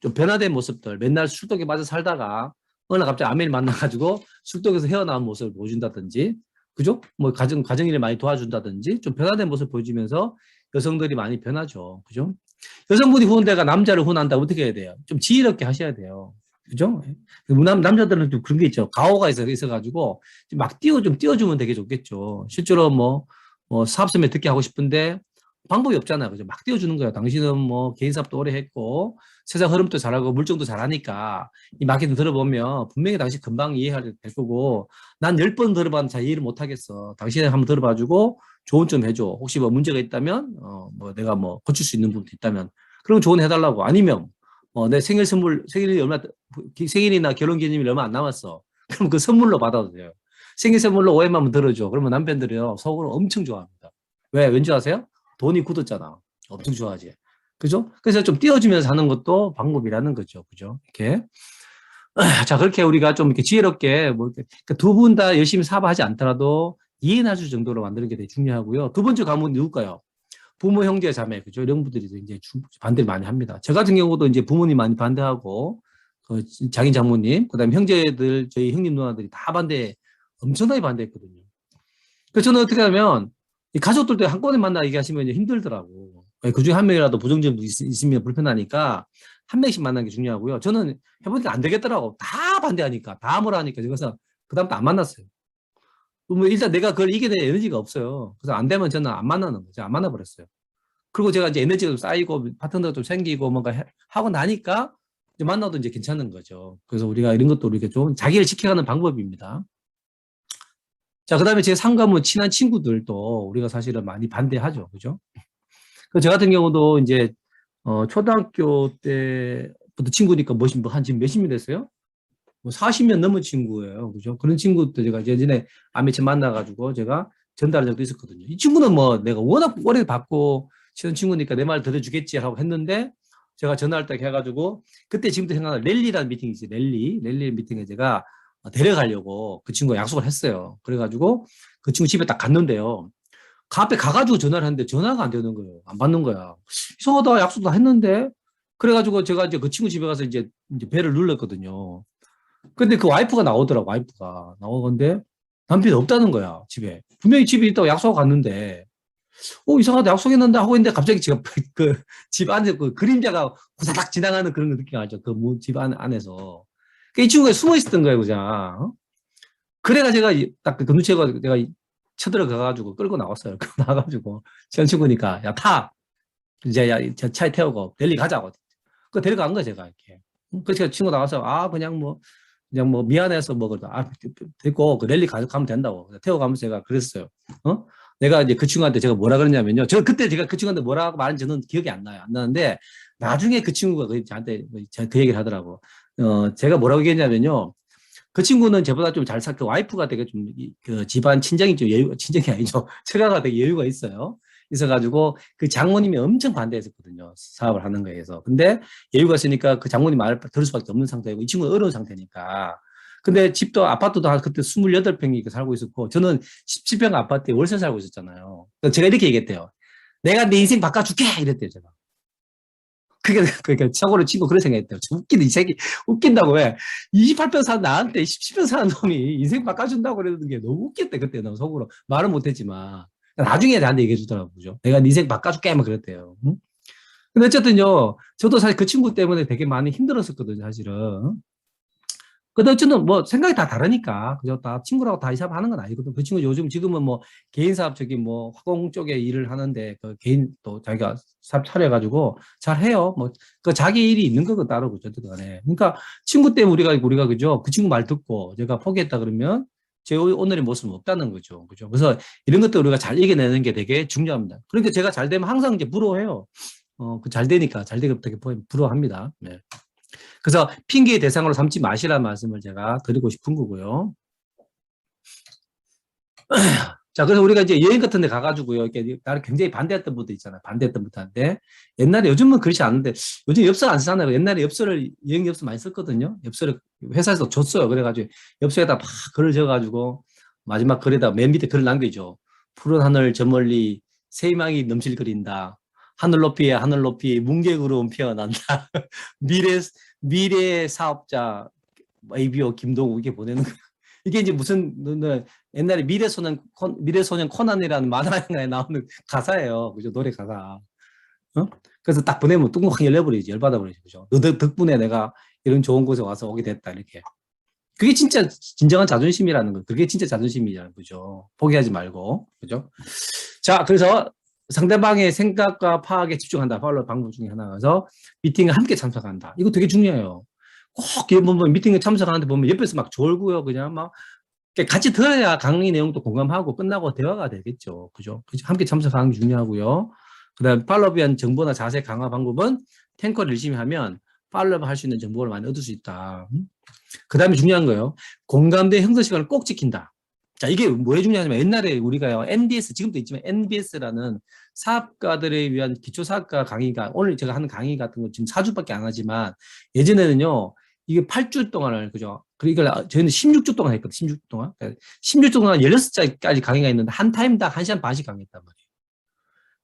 좀 변화된 모습들, 맨날 술독에 빠져 살다가 어느 날 갑자기 아내를 만나가지고 술독에서 헤어나온 모습을 보여준다든지, 그죠? 뭐 가정일을 많이 도와준다든지, 좀 변화된 모습을 보여주면서 여성들이 많이 변하죠. 그죠? 여성분이 후원대가 남자를 후원한다 어떻게 해야 돼요? 좀 지혜롭게 하셔야 돼요. 그죠? 남자들은 좀 그런 게 있죠. 가오가 있어가지고 막 띄워주면 되게 좋겠죠. 실제로 사업성에 듣게 하고 싶은데 방법이 없잖아요. 그죠? 막 띄워주는 거예요. 당신은 뭐 개인 사업도 오래 했고 세상 흐름도 잘하고 물정도 잘하니까 이 마케팅 들어보면 분명히 당신 금방 이해할 될 거고 난 10번 들어봤는데 잘 이해를 못 하겠어. 당신이 한번 들어봐주고 조언 좀 해줘. 혹시 뭐 문제가 있다면 내가 뭐 고칠 수 있는 부분도 있다면 그럼 조언 해달라고. 아니면 내 생일이나 결혼 기념일이 얼마 안 남았어. 그럼 그 선물로 받아도 돼요. 생일 선물로 오해만 한번 들어줘. 그러면 남편들이요 속으로 엄청 좋아합니다. 왜? 왠지 아세요? 돈이 굳었잖아. 엄청 좋아하지. 그죠? 그래서 좀 띄워주면서 하는 것도 방법이라는 거죠. 그죠? 이렇게. 자, 그렇게 우리가 좀 이렇게 지혜롭게, 뭐, 두 분 다 열심히 사업하지 않더라도 이해할 수 정도로 만드는 게 되게 중요하고요. 두 번째 과목은 누굴까요? 부모, 형제, 자매, 그죠? 이런 분들이 이제 반대를 많이 합니다. 저 같은 경우도 이제 부모님 많이 반대하고, 장인 장모님, 그 다음에 형제들, 저희 형님 누나들이 다 엄청나게 반대했거든요. 그래서 저는 어떻게 하면, 이 가족들도 한꺼번에 만나 얘기하시면 힘들더라고. 그 중에 한 명이라도 부정적인 분 있으면 불편하니까, 한 명씩 만나는 게 중요하고요. 저는 해보니까 안 되겠더라고. 다 반대하니까, 다 뭐라 하니까. 그래서 그다음부터 안 만났어요. 뭐 일단 내가 그걸 이겨낼 에너지가 없어요. 그래서 안 되면 저는 안 만나는 거죠. 안 만나버렸어요. 그리고 제가 이제 에너지가 좀 쌓이고 파트너가 좀 생기고 뭔가 하고 나니까 이제 만나도 이제 괜찮은 거죠. 그래서 우리가 이런 것도 이렇게 좀 자기를 지켜가는 방법입니다. 자, 그 다음에 제 상가모 친한 친구들도 우리가 사실은 많이 반대하죠. 그죠? 저 같은 경우도 이제, 초등학교 때부터 친구니까 지금 몇십 년 됐어요? 뭐 40년 넘은 친구예요. 그죠? 그런 친구도 제가 예전에 아메치 만나가지고 제가 전달한 적도 있었거든요. 이 친구는 뭐 내가 워낙 오래 받고 친한 친구니까 내 말 들어주겠지 하고 했는데 제가 전화할 때 해가지고 그때 지금도 생각나 랠리라는 미팅이 있어요. 랠리 미팅에 제가 데려가려고 그 친구가 약속을 했어요. 그래가지고 그 친구 집에 딱 갔는데요. 그 앞에 가가지고 전화를 했는데 전화가 안 되는 거예요. 안 받는 거야. 이상하다. 약속 다 했는데. 그래가지고 제가 이제 그 친구 집에 가서 이제 배를 눌렀거든요. 근데 그 와이프가 나오더라고, 와이프가. 나오는데 남편이 없다는 거야, 집에. 분명히 집에 있다고 약속하고 갔는데, 이상하다, 약속했는데 하고 있는데 갑자기 제가 그 집 안에 그 그림자가 후다닥 지나가는 그런 거 느껴가지고, 집 안에서. 이 친구가 숨어 있었던 거예요, 그냥. 그래가 제가 딱그 눈치가 내가 쳐들어가가지고 끌고 나왔어요. 끌고 나와가지고. 친한 친구니까, 야, 타! 이제 야, 저 차에 태우고, 델리 가자고. 그 데려간 거야, 제가 이렇게. 그래서 친구 나와서, 그냥 뭐 미안해서 뭐 그러다 됐고 그 랠리 가면 된다고 태워가면서 제가 그랬어요. 내가 이제 그 친구한테 제가 뭐라 그랬냐면요. 그때 제가 그 친구한테 뭐라고 말했는지 저는 기억이 안 나요. 안 나는데 나중에 그 친구가 저한테 그 얘기를 하더라고. 제가 뭐라고 얘기했냐면요. 그 친구는 저보다 좀 잘 살, 그 와이프가 되게 좀, 그 집안 친정이 좀 친정이 아니죠. 처가가 되게 여유가 있어요. 있어가지고 그 장모님이 엄청 반대했었거든요. 사업을 하는 거에서. 근데 여유가 있으니까 그 장모님 말을 들을 수밖에 없는 상태이고 이 친구는 어려운 상태니까. 근데 집도 아파트도 그때 28평이 살고 있었고 저는 17평 아파트에 월세 살고 있었잖아요. 제가 이렇게 얘기했대요. 내가 내 인생 바꿔줄게! 이랬대요, 제가. 그러니까 사고를 치고 그런 생각했대요. 웃기네, 이 새끼. 웃긴다고 왜? 28평 산 나한테 17평 사는 놈이 인생 바꿔준다고 그러는 게 너무 웃겼대, 그때 너무 속으로. 말은 못했지만. 나중에 나한테 얘기해 주더라고요. 그죠? 내가 네 인생 바꿔줄게, 막 그랬대요. 응? 근데 어쨌든요, 저도 사실 그 친구 때문에 되게 많이 힘들었었거든요, 사실은. 근데 어쨌든 뭐 생각이 다 다르니까 그죠? 다 친구라고 다 이 사업 하는 건 아니거든. 그 친구 지금은 뭐 개인 사업 뭐 화공 쪽에 일을 하는데 그 개인 또 자기가 사업 차려가지고 잘 해요. 뭐 그 자기 일이 있는 거고 따르고 어쨌든 간에. 그러니까 친구 때문에 우리가 그죠? 그 친구 말 듣고 제가 포기했다 그러면 제 오늘의 모습은 없다는 거죠. 그죠? 그래서 이런 것도 우리가 잘 이겨내는 게 되게 중요합니다. 그러니까 제가 잘 되면 항상 이제 부러워해요. 잘 되니까 잘 되게 되게 부러워합니다. 네. 그래서 핑계의 대상으로 삼지 마시라는 말씀을 제가 드리고 싶은 거고요. 자, 그래서 우리가 이제 여행 같은 데 가가지고요. 이렇게 나를 굉장히 반대했던 분도 있잖아요. 반대했던 분한테. 옛날에 요즘은 그렇지 않은데 요즘 엽서 안 쓰잖아요. 옛날에 여행 엽서 많이 썼거든요. 엽서를 회사에서 줬어요. 그래가지고 엽서에다 막 글을 적어가지고 마지막 글에다 맨 밑에 글을 남기죠. 푸른 하늘 저 멀리 새희망이 넘실거린다. 하늘 높이에 뭉게구름 피어난다. 미래 사업자 ABO 김동욱 이게 보내는 거. 이게 이제 무슨 옛날에 미래소년 코난이라는 만화에 나오는 가사예요. 그죠? 노래 가사. 그래서 딱 보내면 뚜껑 열려버리지. 열받아버리지. 그죠? 너 덕분에 내가 이런 좋은 곳에 와서 오게 됐다. 이렇게. 그게 진짜 진정한 자존심이라는 거. 그게 진짜 자존심이잖아요. 그죠? 포기하지 말고. 그죠? 자, 그래서 상대방의 생각과 파악에 집중한다. 팔로우 방법 중에 하나가서 미팅에 함께 참석한다. 이거 되게 중요해요. 꼭 보면 미팅에 참석하는데 보면 옆에서 막 졸고요. 그냥 막 같이 들어야 강의 내용도 공감하고 끝나고 대화가 되겠죠. 그죠? 함께 참석하는 게 중요하고요. 그 다음에 팔로우에 대한 정보나 자세 강화 방법은 탱커를 열심히 하면 팔로우 할 수 있는 정보를 많이 얻을 수 있다. 그 다음에 중요한 거예요. 공감대 형성 시간을 꼭 지킨다. 자, 이게 뭐에 중요하냐면 옛날에 우리가요, NBS, 지금도 있지만 NBS라는 사업가들에 위한 기초사업가 강의가 오늘 제가 하는 강의 같은 거 지금 4주밖에 안 하지만 예전에는요, 이게 8주 동안을, 그죠? 그러니까 저희는 16주 동안 했거든, 16주 동안. 16주 동안 16자리까지 강의가 있는데, 한 타임당 1시간 반씩 강의했단 말이에요.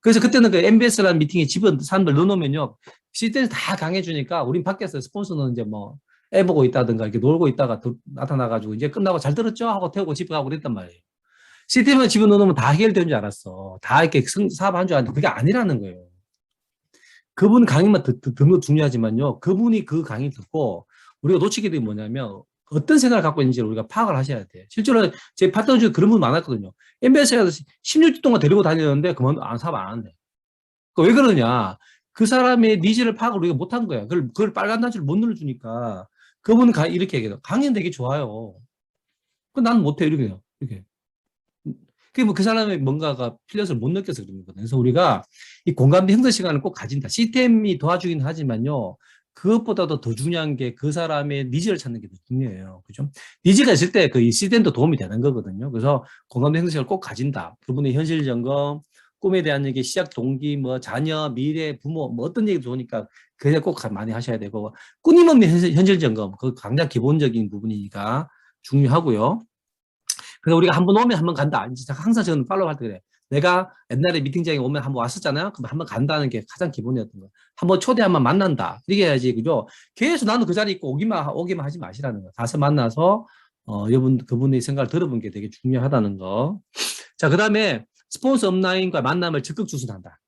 그래서 그때는 그 MBS라는 미팅에 집은 사람들 넣어놓으면요, 시대에서 다 강해주니까, 우린 밖에서 스폰서는 이제 뭐, 애 보고 있다든가, 이렇게 놀고 있다가 나타나가지고, 이제 끝나고 잘 들었죠? 하고 태우고 집에 가고 그랬단 말이에요. 시스템만 집어넣으면 다 해결되는 줄 알았어. 다 이렇게 사업한 줄 알았는데, 그게 아니라는 거예요. 그분 강의만 듣는 거 중요하지만요. 그분이 그 강의 듣고 우리가 놓치게 된 게 뭐냐면 어떤 생각을 갖고 있는지 우리가 파악을 하셔야 돼요. 실제로 제 파트너 중에 그런 분 많았거든요. MBS에서 16주 동안 데리고 다녔는데 사업 안 한대. 왜 그러냐. 그 사람의 니즈를 파악을 우리가 못한 거야. 그걸 빨간 단추를 못 눌러주니까 그분은 이렇게 얘기해요. 강의는 되게 좋아요. 난 못해. 이렇게 해요. 이렇게. 그게 뭐 그 사람의 뭔가가 필요성을 못 느껴서 그런 거거든요. 그래서 우리가 이 공감대 형성 시간을 꼭 가진다. 시스템이 도와주긴 하지만요. 그것보다도 더 중요한 게 그 사람의 니즈를 찾는 게 더 중요해요. 그죠? 니즈가 있을 때 그 시스템도 도움이 되는 거거든요. 그래서 공감대 형성 시간을 꼭 가진다. 그분의 현실 점검, 꿈에 대한 얘기, 시작 동기, 뭐 자녀, 미래, 부모, 뭐 어떤 얘기도 좋으니까 그게 꼭 많이 하셔야 되고 끊임없는 현실 점검, 그 가장 기본적인 부분이니까 중요하고요. 그래서 우리가 한 번 오면 한 번 간다. 항상 저는 팔로우 할 때 그래. 내가 옛날에 미팅장에 오면 한 번 왔었잖아요. 그럼 한 번 간다는 게 가장 기본이었던 거예요. 한번 초대하면 만난다. 이렇게 해야지, 그죠? 계속 나는 그 자리에 있고 오기만 하지 마시라는 거예요. 가서 만나서, 그분의 생각을 들어본 게 되게 중요하다는 거. 자, 그 다음에 스폰서 업라인과 만남을 적극 추진한다.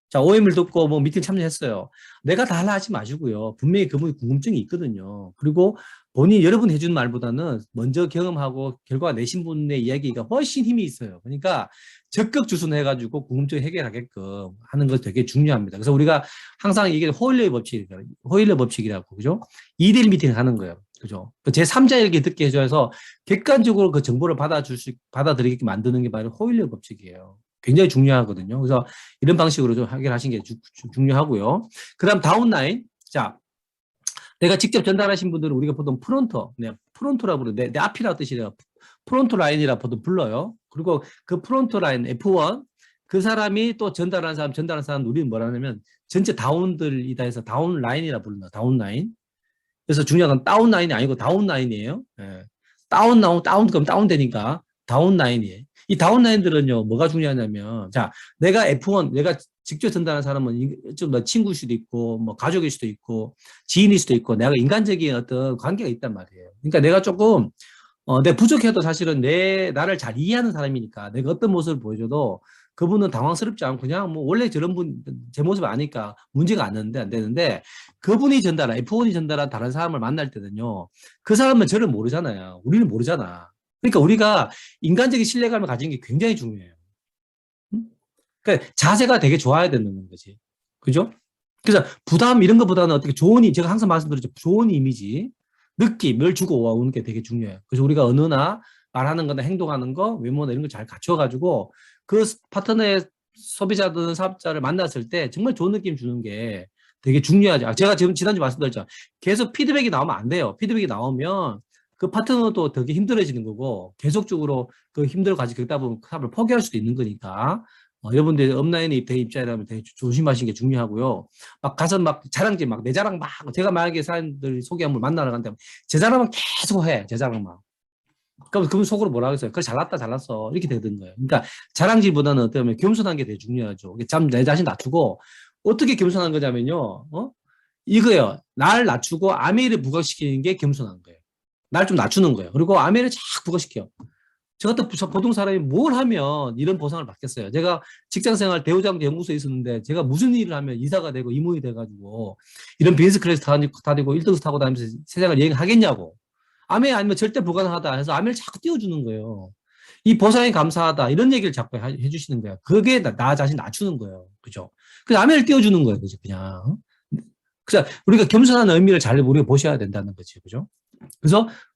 자, OM을 듣고 뭐 미팅 참여했어요. 내가 다 하려 하지 마시고요. 분명히 그분이 궁금증이 있거든요. 그리고 여러분이 해주는 말보다는 먼저 경험하고 결과가 내신 분의 이야기가 훨씬 힘이 있어요. 그러니까 적극 주선해가지고 궁금증 해결하게끔 하는 것 되게 중요합니다. 그래서 우리가 항상 이게 호일러 법칙이라고, 그죠? 2대1 미팅을 하는 거예요. 그죠? 제3자에게 듣게 해줘서 객관적으로 그 정보를 받아들이게 만드는 게 바로 호일러 법칙이에요. 굉장히 중요하거든요. 그래서 이런 방식으로 좀 해결하시는 게 중요하고요. 그 다음 다운라인. 자, 내가 직접 전달하신 분들은 우리가 보통 프론터, 프론토라고 부르는 내 앞이라는 뜻이래요. 프론토 라인이라 보통 불러요. 그리고 그 프론토 라인 F1 그 사람이 또 전달하는 사람 우리는 뭐라 하냐면 전체 다운들이다 해서 다운라인이라 부른다. 다운라인. 그래서 중요한 건 다운라인이 아니고 다운라인이에요. 예. 그럼 다운되니까 다운라인이에요. 이 다운라인들은요, 뭐가 중요하냐면, 자, 내가 F1, 내가 직접 전달하는 사람은 좀 친구일 수도 있고, 뭐 가족일 수도 있고, 지인일 수도 있고, 내가 인간적인 어떤 관계가 있단 말이에요. 그러니까 내가 조금, 내가 부족해도 사실은 나를 잘 이해하는 사람이니까 내가 어떤 모습을 보여줘도 그분은 당황스럽지 않고 그냥 뭐 원래 저런 제 모습을 아니까 문제가 안 되는데 그분이 F1이 전달한 다른 사람을 만날 때는요. 그 사람은 저를 모르잖아요. 우리는 모르잖아. 그러니까 우리가 인간적인 신뢰감을 가진 게 굉장히 중요해요. 그러니까 자세가 되게 좋아야 되는 거지. 그죠? 그래서 부담 이런 것보다는 어떻게 제가 항상 말씀드렸죠. 좋은 이미지, 느낌을 주고 오는 게 되게 중요해요. 그래서 우리가 언어나 말하는 거나 행동하는 거, 외모나 이런 걸 잘 갖춰가지고 그 파트너의 소비자든 사업자를 만났을 때 정말 좋은 느낌 주는 게 되게 중요하죠. 제가 지금 지난주 말씀드렸죠. 계속 피드백이 나오면 안 돼요. 피드백이 나오면 그 파트너도 되게 힘들어지는 거고 계속적으로 그 힘들어 가지고 그러다 보면 사업을 포기할 수도 있는 거니까 여러분들 업라인에 입장이라면 되게 조심하시는 게 중요하고요. 막 가서 막 자랑질 내 자랑 제가 만약에 사람들 소개한 분 만나러 간다면 제 자랑만 계속 해. 제 자랑만. 그럼 그분 속으로 뭐라 그랬어요? 그래 잘났어. 이렇게 되는 거예요. 그러니까 자랑질보다는 어떻게 보면 겸손한 게 되게 중요하죠. 내 자신 낮추고 어떻게 겸손한 거냐면요. 이거예요. 날 낮추고 아메이를 부각시키는 게 겸손한 거예요. 날 좀 낮추는 거예요. 그리고 아메이를 쫙 부각시켜. 저 같은 보통 사람이 뭘 하면 이런 보상을 받겠어요. 제가 직장생활 대우장도 연구소에 있었는데 제가 무슨 일을 하면 이사가 되고 임원이 돼가지고 이런 비즈니스 클래스 타고 1등석 타고 다니면서 세상을 여행하겠냐고. 아메 아니면 절대 불가능하다 해서 아메를 자꾸 띄워주는 거예요. 이 보상에 감사하다 이런 얘기를 자꾸 해주시는 거예요. 그게 나 자신 낮추는 거예요. 그죠? 그래서 아메를 띄워주는 거예요. 그죠? 그냥. 그래서 우리가 겸손한 의미를 잘 우리가 보셔야 된다는 거죠. 그죠?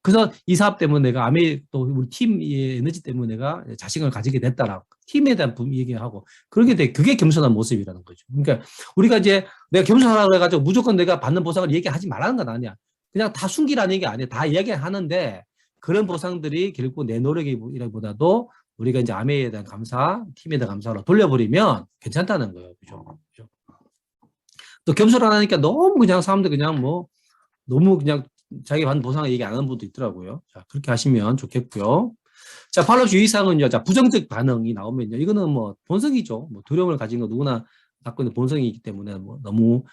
그래서 이 사업 때문에 내가 또 우리 팀의 에너지 때문에 내가 자신감을 가지게 됐다라고 팀에 대한 얘기하고 그게 겸손한 모습이라는 거죠. 그러니까 우리가 이제 내가 겸손하라고 해가지고 무조건 내가 받는 보상을 얘기하지 말라는 건 아니야. 그냥 다 숨기라는 얘기 아니야. 다 이야기하는데 그런 보상들이 결국 내 노력이라기보다도 우리가 이제 아메에 대한 감사, 팀에 대한 감사로 돌려버리면 괜찮다는 거예요. 그죠? 또 겸손 안 하니까 너무 그냥 사람들 그냥 너무 그냥 자기 받는 보상을 얘기 안 하는 분도 있더라고요. 자, 그렇게 하시면 좋겠고요. 자, 팔로 주의사항은요. 자, 부정적 반응이 나오면요. 이거는 뭐 본성이죠. 뭐 두려움을 가진 거 누구나 갖고 있는 본성이기 때문에 뭐 너무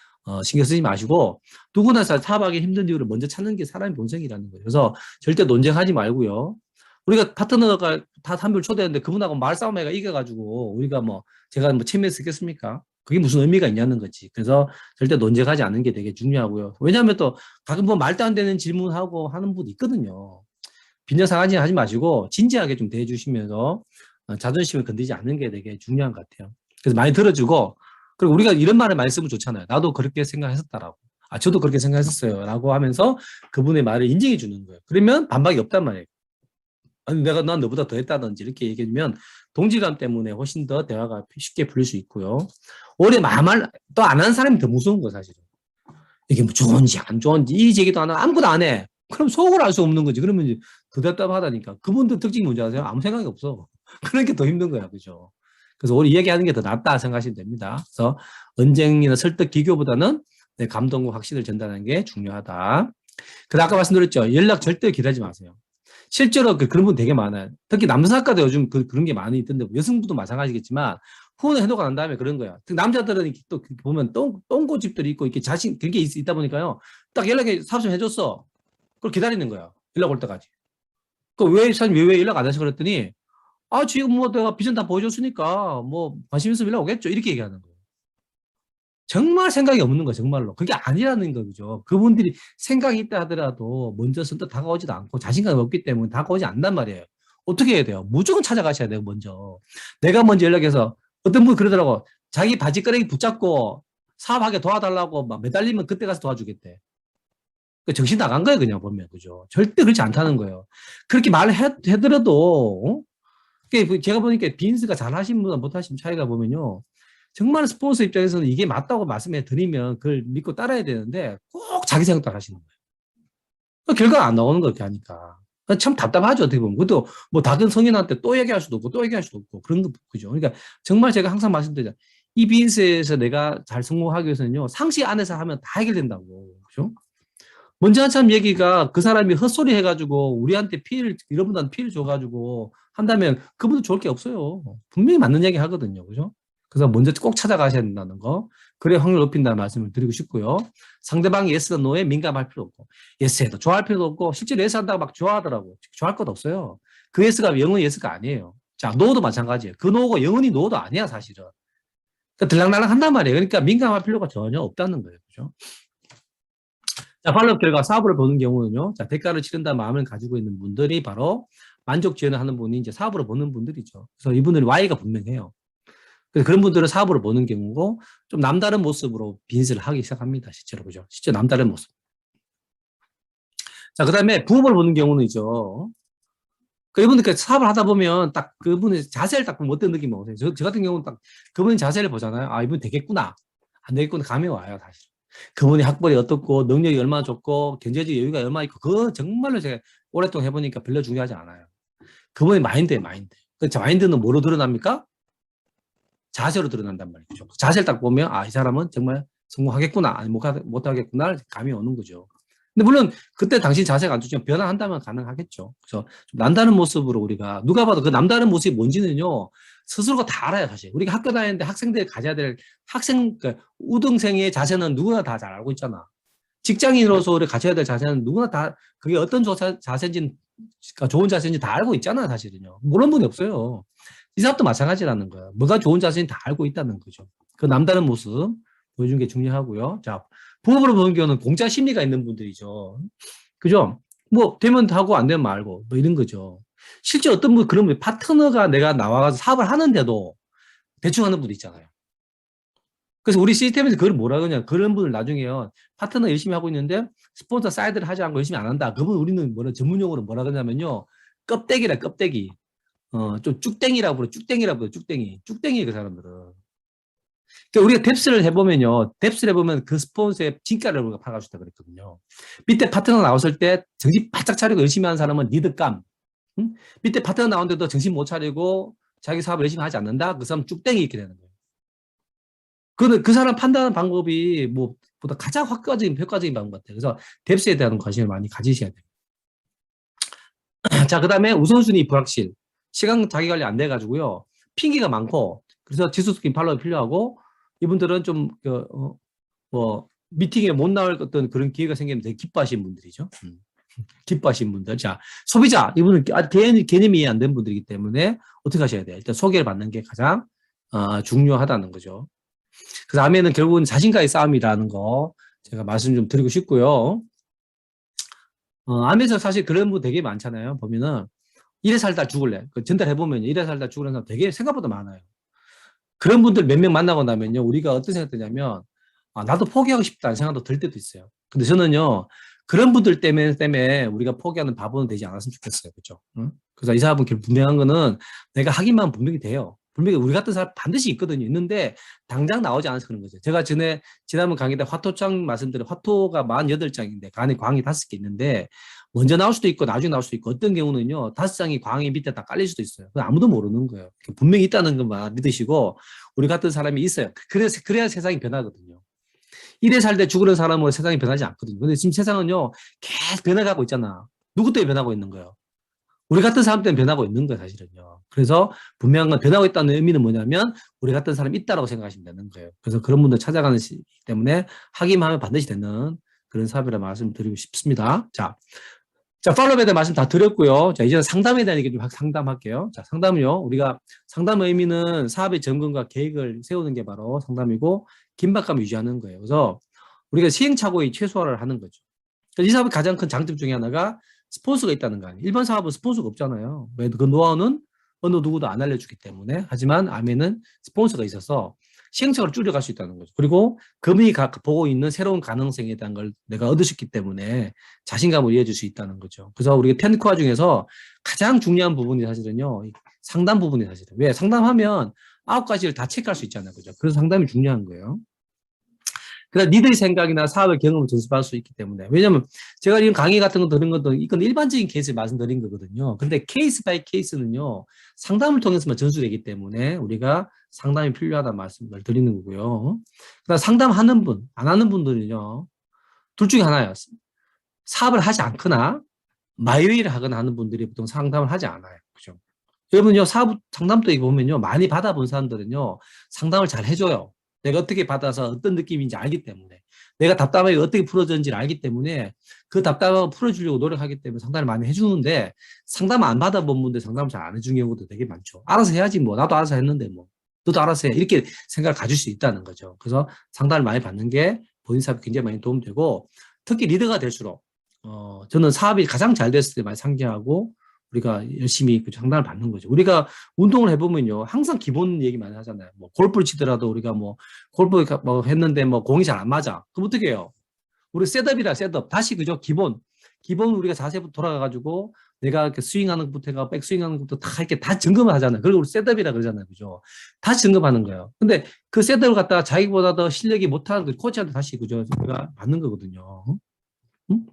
신경 쓰지 마시고, 누구나 사업하기 힘든 이유를 먼저 찾는 게 사람의 본성이라는 거예요. 그래서 절대 논쟁하지 말고요. 우리가 파트너가 다 3별 초대했는데 그분하고 말싸움해가 이겨가지고 우리가 뭐 제가 뭐 체면에 쓰겠습니까? 그게 무슨 의미가 있냐는 거지. 그래서 절대 논쟁하지 않는 게 되게 중요하고요. 왜냐하면 또 가끔 뭐 말도 안 되는 질문하고 하는 분이 있거든요. 빈정상하지 하지 마시고 진지하게 좀 대해주시면서 자존심을 건드리지 않는 게 되게 중요한 것 같아요. 그래서 많이 들어주고, 그리고 우리가 이런 말을 많이 쓰면 좋잖아요. 나도 그렇게 생각했었다라고. 아, 저도 그렇게 생각했었어요. 라고 하면서 그분의 말을 인정해 주는 거예요. 그러면 반박이 없단 말이에요. 아니, 난 너보다 더 했다든지 이렇게 얘기해주면 동질감 때문에 훨씬 더 대화가 쉽게 풀릴 수 있고요. 오래 말 또 안 하는 사람이 더 무서운 거예요, 사실은. 이게 뭐 좋은지 안 좋은지 이 얘기도 안 하고 아무것도 안 해. 그럼 속을 알 수 없는 거지. 그러면 이제 더 답답하다니까. 그분들 특징이 뭔지 아세요? 아무 생각이 없어. 그런 게 더 힘든 거야. 그죠? 그래서 오늘 이야기하는 게 더 낫다 생각하시면 됩니다. 그래서 언쟁이나 설득, 기교보다는 내 감동과 확신을 전달하는 게 중요하다. 그래서 아까 말씀드렸죠. 연락 절대 기다리지 마세요. 실제로 그런 분 되게 많아요. 특히 남성학과도 요즘 그런 게 많이 있던데, 여성분도 마찬가지겠지만, 후원을 해놓고 난 다음에 그런 거야. 남자들은 또 보면 똥고집들이 있고, 이렇게 그런 게 있다 보니까요. 딱 연락에 사업 좀 해줬어. 그걸 기다리는 거야. 연락 올 때까지. 사장님 왜 연락 안 하셔? 그랬더니, 아, 지금 뭐 내가 비전 다 보여줬으니까, 뭐, 관심 있으면 연락 오겠죠? 이렇게 얘기하는 거예요. 정말 생각이 없는 거예요, 정말로. 그게 아니라는 거죠. 그분들이 생각이 있다 하더라도 먼저 선뜻 다가오지도 않고 자신감이 없기 때문에 다가오지 않단 말이에요. 어떻게 해야 돼요? 무조건 찾아가셔야 돼요, 먼저. 내가 먼저 연락해서, 어떤 분이 그러더라고. 자기 바지가랑이 붙잡고 사업하게 도와달라고 막 매달리면 그때 가서 도와주겠대. 정신 나간 거예요, 그냥 보면. 그죠? 절대 그렇지 않다는 거예요. 그렇게 말을 해더라도, 제가 보니까 빈스가 잘 하신 분과 못 하신 차이가 보면요. 정말 스폰서 입장에서는 이게 맞다고 말씀해 드리면 그걸 믿고 따라야 되는데 꼭 자기 생각 따라 하시는 거예요. 결과가 안 나오는 거, 그렇게 하니까. 참 답답하죠, 어떻게 보면. 그것도 뭐 다른 성인한테 또 얘기할 수도 없고 또 얘기할 수도 없고 그런 거, 그죠. 그러니까 정말 제가 항상 말씀드리잖아요. 이 빈스에서 내가 잘 성공하기 위해서는요, 상시 안에서 하면 다 해결된다고. 그죠? 먼저 한참 얘기가 그 사람이 헛소리 해가지고 우리한테 이런 분한테 피해를 줘가지고 한다면 그분도 좋을 게 없어요. 분명히 맞는 얘기 하거든요. 그죠? 그래서 먼저 꼭 찾아가셔야 된다는 거. 그래 확률 높인다는 말씀을 드리고 싶고요. 상대방이 예스나 노에 민감할 필요 없고, 예스해도 좋아할 필요도 없고, 실제로 예스 한다고 막 좋아하더라고. 좋아할 것 없어요. 그 예스가 영원히 예스가 아니에요. 자, 노도 마찬가지예요. 그 노가 영원히 노도 아니야, 사실은. 그러니까 들락날락 한단 말이에요. 그러니까 민감할 필요가 전혀 없다는 거예요. 그죠? 자, 반론 결과 사업을 보는 경우는요. 자, 대가를 치른다 마음을 가지고 있는 분들이 바로 만족 지원을 하는 분이 이제 사업으로 보는 분들이죠. 그래서 이분들이 Y가 분명해요. 그래서 그런 분들은 사업으로 보는 경우고 좀 남다른 모습으로 비즈니스를 하기 시작합니다. 실제로. 그죠? 실제 남다른 모습. 자, 그 다음에 부업을 보는 경우는죠. 그 이분들 사업을 하다 보면 딱 그분의 자세를 딱 보면 어떤 느낌이 오세요? 저 같은 경우는 딱 그분의 자세를 보잖아요. 아, 이분 되겠구나. 안 되겠구나. 감이 와요, 사실. 그분이 학벌이 어떻고 능력이 얼마나 좋고 경제적 여유가 얼마나 있고 그거 정말로 제가 오랫동안 해보니까 별로 중요하지 않아요. 그분의 마인드예요, 마인드. 그 마인드는 뭐로 드러납니까? 자세로 드러난단 말이죠. 자세를 딱 보면 아, 이 사람은 정말 성공하겠구나 아니 못하겠구나 감이 오는 거죠. 근데 물론 그때 당신 자세가 안 좋지만 변화한다면 가능하겠죠. 그래서 좀 남다른 모습으로 우리가 누가 봐도 그 남다른 모습이 뭔지는요 스스로가 다 알아요. 사실 우리가 학교 다니는데 학생들이 가져야 될 그러니까 우등생의 자세는 누구나 다 잘 알고 있잖아. 직장인으로서 우리 갖춰야 될 자세는 누구나 다 그게 어떤 자세인지 그러니까 좋은 자세인지 다 알고 있잖아. 사실은요. 모르는 분이 없어요. 이 사업도 마찬가지라는 거야. 뭐가 좋은 자세인지 다 알고 있다는 거죠. 그 남다른 모습 보여주는 게 중요하고요. 자, 부업으로 보는 경우는 공짜 심리가 있는 분들이죠. 그죠? 뭐 되면 하고 안 되면 말고 뭐 이런 거죠. 실제 어떤 분 그런 분 파트너가 내가 나와가지고 사업을 하는데도 대충 하는 분도 있잖아요. 그래서 우리 시스템에서 그걸 뭐라 그러냐. 그런 분을 나중에요. 파트너 열심히 하고 있는데 스폰서 사이드를 하지 않고 열심히 안 한다. 그분 우리는 전문용어로 뭐라 그러냐면요. 껍데기라 껍데기. 좀 쭉땡이라고 불러. 쭉땡이라고 불러. 쭉땡이. 쭉땡이 그 사람들은. 그러니까 우리가 뎁스를 해보면요. 뎁스를 해보면 그 스폰서의 진가를 우리가 파악할 수 있다 그랬거든요. 밑에 파트너 나왔을 때 정신 바짝 차리고 열심히 하는 사람은 리드감. 응? 밑에 파트너 나오는데도 정신 못 차리고 자기 사업을 열심히 하지 않는다. 그 사람 쭉땡이 이렇게 되는 거예요. 그 사람 판단하는 방법이 뭐 보다 가장 효과적인 방법 같아요. 그래서 뎁스에 대한 관심을 많이 가지셔야 돼요. 자, 그 다음에 우선순위 불확실. 시간 자기 관리 안 돼가지고요. 핑계가 많고, 그래서 지수스킨 팔로우 필요하고, 이분들은 좀, 미팅에 못 나올 어떤 그런 기회가 생기면 되게 기뻐하시는 분들이죠. 기뻐하시는 분들. 자, 소비자. 이분은 개념이 이해 안 된 분들이기 때문에 어떻게 하셔야 돼요? 일단 소개를 받는 게 가장 중요하다는 거죠. 그 다음에는 결국은 자신과의 싸움이라는 거 제가 말씀 좀 드리고 싶고요. 암에서 사실 그런 분 되게 많잖아요. 보면은 이래 살다 죽을래. 전달해보면 이래 살다 죽을래 사람 되게 생각보다 많아요. 그런 분들 몇 명 만나고 나면요. 우리가 어떤 생각 드냐면 나도 포기하고 싶다는 생각도 들 때도 있어요. 근데 저는요. 그런 분들 때문에 우리가 포기하는 바보는 되지 않았으면 좋겠어요. 그죠? 응? 그래서 이 사람은 분명한 거는 내가 하기만 분명히 돼요. 분명히 우리 같은 사람 반드시 있거든요. 있는데 당장 나오지 않아서 그런 거죠. 제가 지난번 강의 때 화토장 말씀드린 화토가 48장인데 그 안에 광이 5개 있는데 먼저 나올 수도 있고 나중에 나올 수도 있고 어떤 경우는요 5장이 광이 밑에 다 깔릴 수도 있어요. 아무도 모르는 거예요. 분명히 있다는 것만 믿으시고 우리 같은 사람이 있어요. 그래야 세상이 변하거든요. 이래 살 때 죽으는 사람은 세상이 변하지 않거든요. 근데 지금 세상은요 계속 변해가고 있잖아. 누구 때문에 변하고 있는 거예요? 우리 같은 사람 때문에 변하고 있는 거예요, 사실은요. 그래서 분명한 건 변하고 있다는 의미는 뭐냐면 우리 같은 사람이 있다라고 생각하시면 되는 거예요. 그래서 그런 분들 찾아가는 시기 때문에 하기만 하면 반드시 되는 그런 사업이라 말씀드리고 싶습니다. 자, 팔로우에 대한 말씀 다 드렸고요. 자, 이제는 상담에 대한 얘기 좀 상담할게요. 자, 상담은요. 우리가 상담의 의미는 사업의 점검과 계획을 세우는 게 바로 상담이고 긴박감을 유지하는 거예요. 그래서 우리가 시행착오의 최소화를 하는 거죠. 이 사업의 가장 큰 장점 중에 하나가 스폰서가 있다는 거 아니에요. 일반 사업은 스폰서가 없잖아요. 왜? 그 노하우는 어느 누구도 안 알려주기 때문에. 하지만 암에는 스폰서가 있어서 시행착오를 줄여갈 수 있다는 거죠. 그리고 금이 보고 있는 새로운 가능성에 대한 걸 내가 얻으셨기 때문에 자신감을 이어줄 수 있다는 거죠. 그래서 우리가 텐코아 중에서 가장 중요한 부분이 사실은요. 상담 부분이 사실은. 왜? 상담하면 9가지를 다 체크할 수 있잖아요. 그죠? 그래서 상담이 중요한 거예요. 그래서 니들의 생각이나 사업의 경험을 전수받을 수 있기 때문에. 왜냐면 제가 지금 강의 같은 거 들은 것도 이건 일반적인 케이스를 말씀드린 거거든요. 근데 케이스 바이 케이스는요. 상담을 통해서만 전수되기 때문에 우리가 상담이 필요하다는 말씀을 드리는 거고요. 그다음 상담하는 분, 안 하는 분들은요. 둘 중에 하나예요. 사업을 하지 않거나 마이웨이를 하거나 하는 분들이 보통 상담을 하지 않아요. 그죠? 여러분요, 사업 상담도 보면요. 많이 받아본 사람들은요. 상담을 잘 해줘요. 내가 어떻게 받아서 어떤 느낌인지 알기 때문에. 내가 답답하게 어떻게 풀어졌는지를 알기 때문에 그 답답함을 풀어주려고 노력하기 때문에 상담을 많이 해주는데 상담 안 받아본 분들 상담을 잘 안 해주는 경우도 되게 많죠. 알아서 해야지 뭐. 나도 알아서 했는데 뭐. 너도 알아서 해. 이렇게 생각을 가질 수 있다는 거죠. 그래서 상담을 많이 받는 게 본인 사업에 굉장히 많이 도움되고 특히 리더가 될수록 저는 사업이 가장 잘 됐을 때 많이 상기하고 우리가 열심히 그 상담을 받는 거죠. 우리가 운동을 해보면요. 항상 기본 얘기 많이 하잖아요. 뭐 골프를 치더라도 우리가 뭐 골프 뭐 했는데 뭐 공이 잘 안 맞아. 그럼 어떻게 해요? 우리 셋업이라 셋업. 다시 그죠? 기본 우리가 자세부터 돌아가가지고 내가 이렇게 스윙하는 것부터 해가 백스윙하는 것부터 다 이렇게 다 점검을 하잖아요. 그리고 우리 셋업이라 그러잖아요. 그죠? 다시 점검하는 거예요. 근데 그 셋업을 갖다가 자기보다 더 실력이 못하는 그 코치한테 다시 그죠? 우리가 받는 거거든요. 응?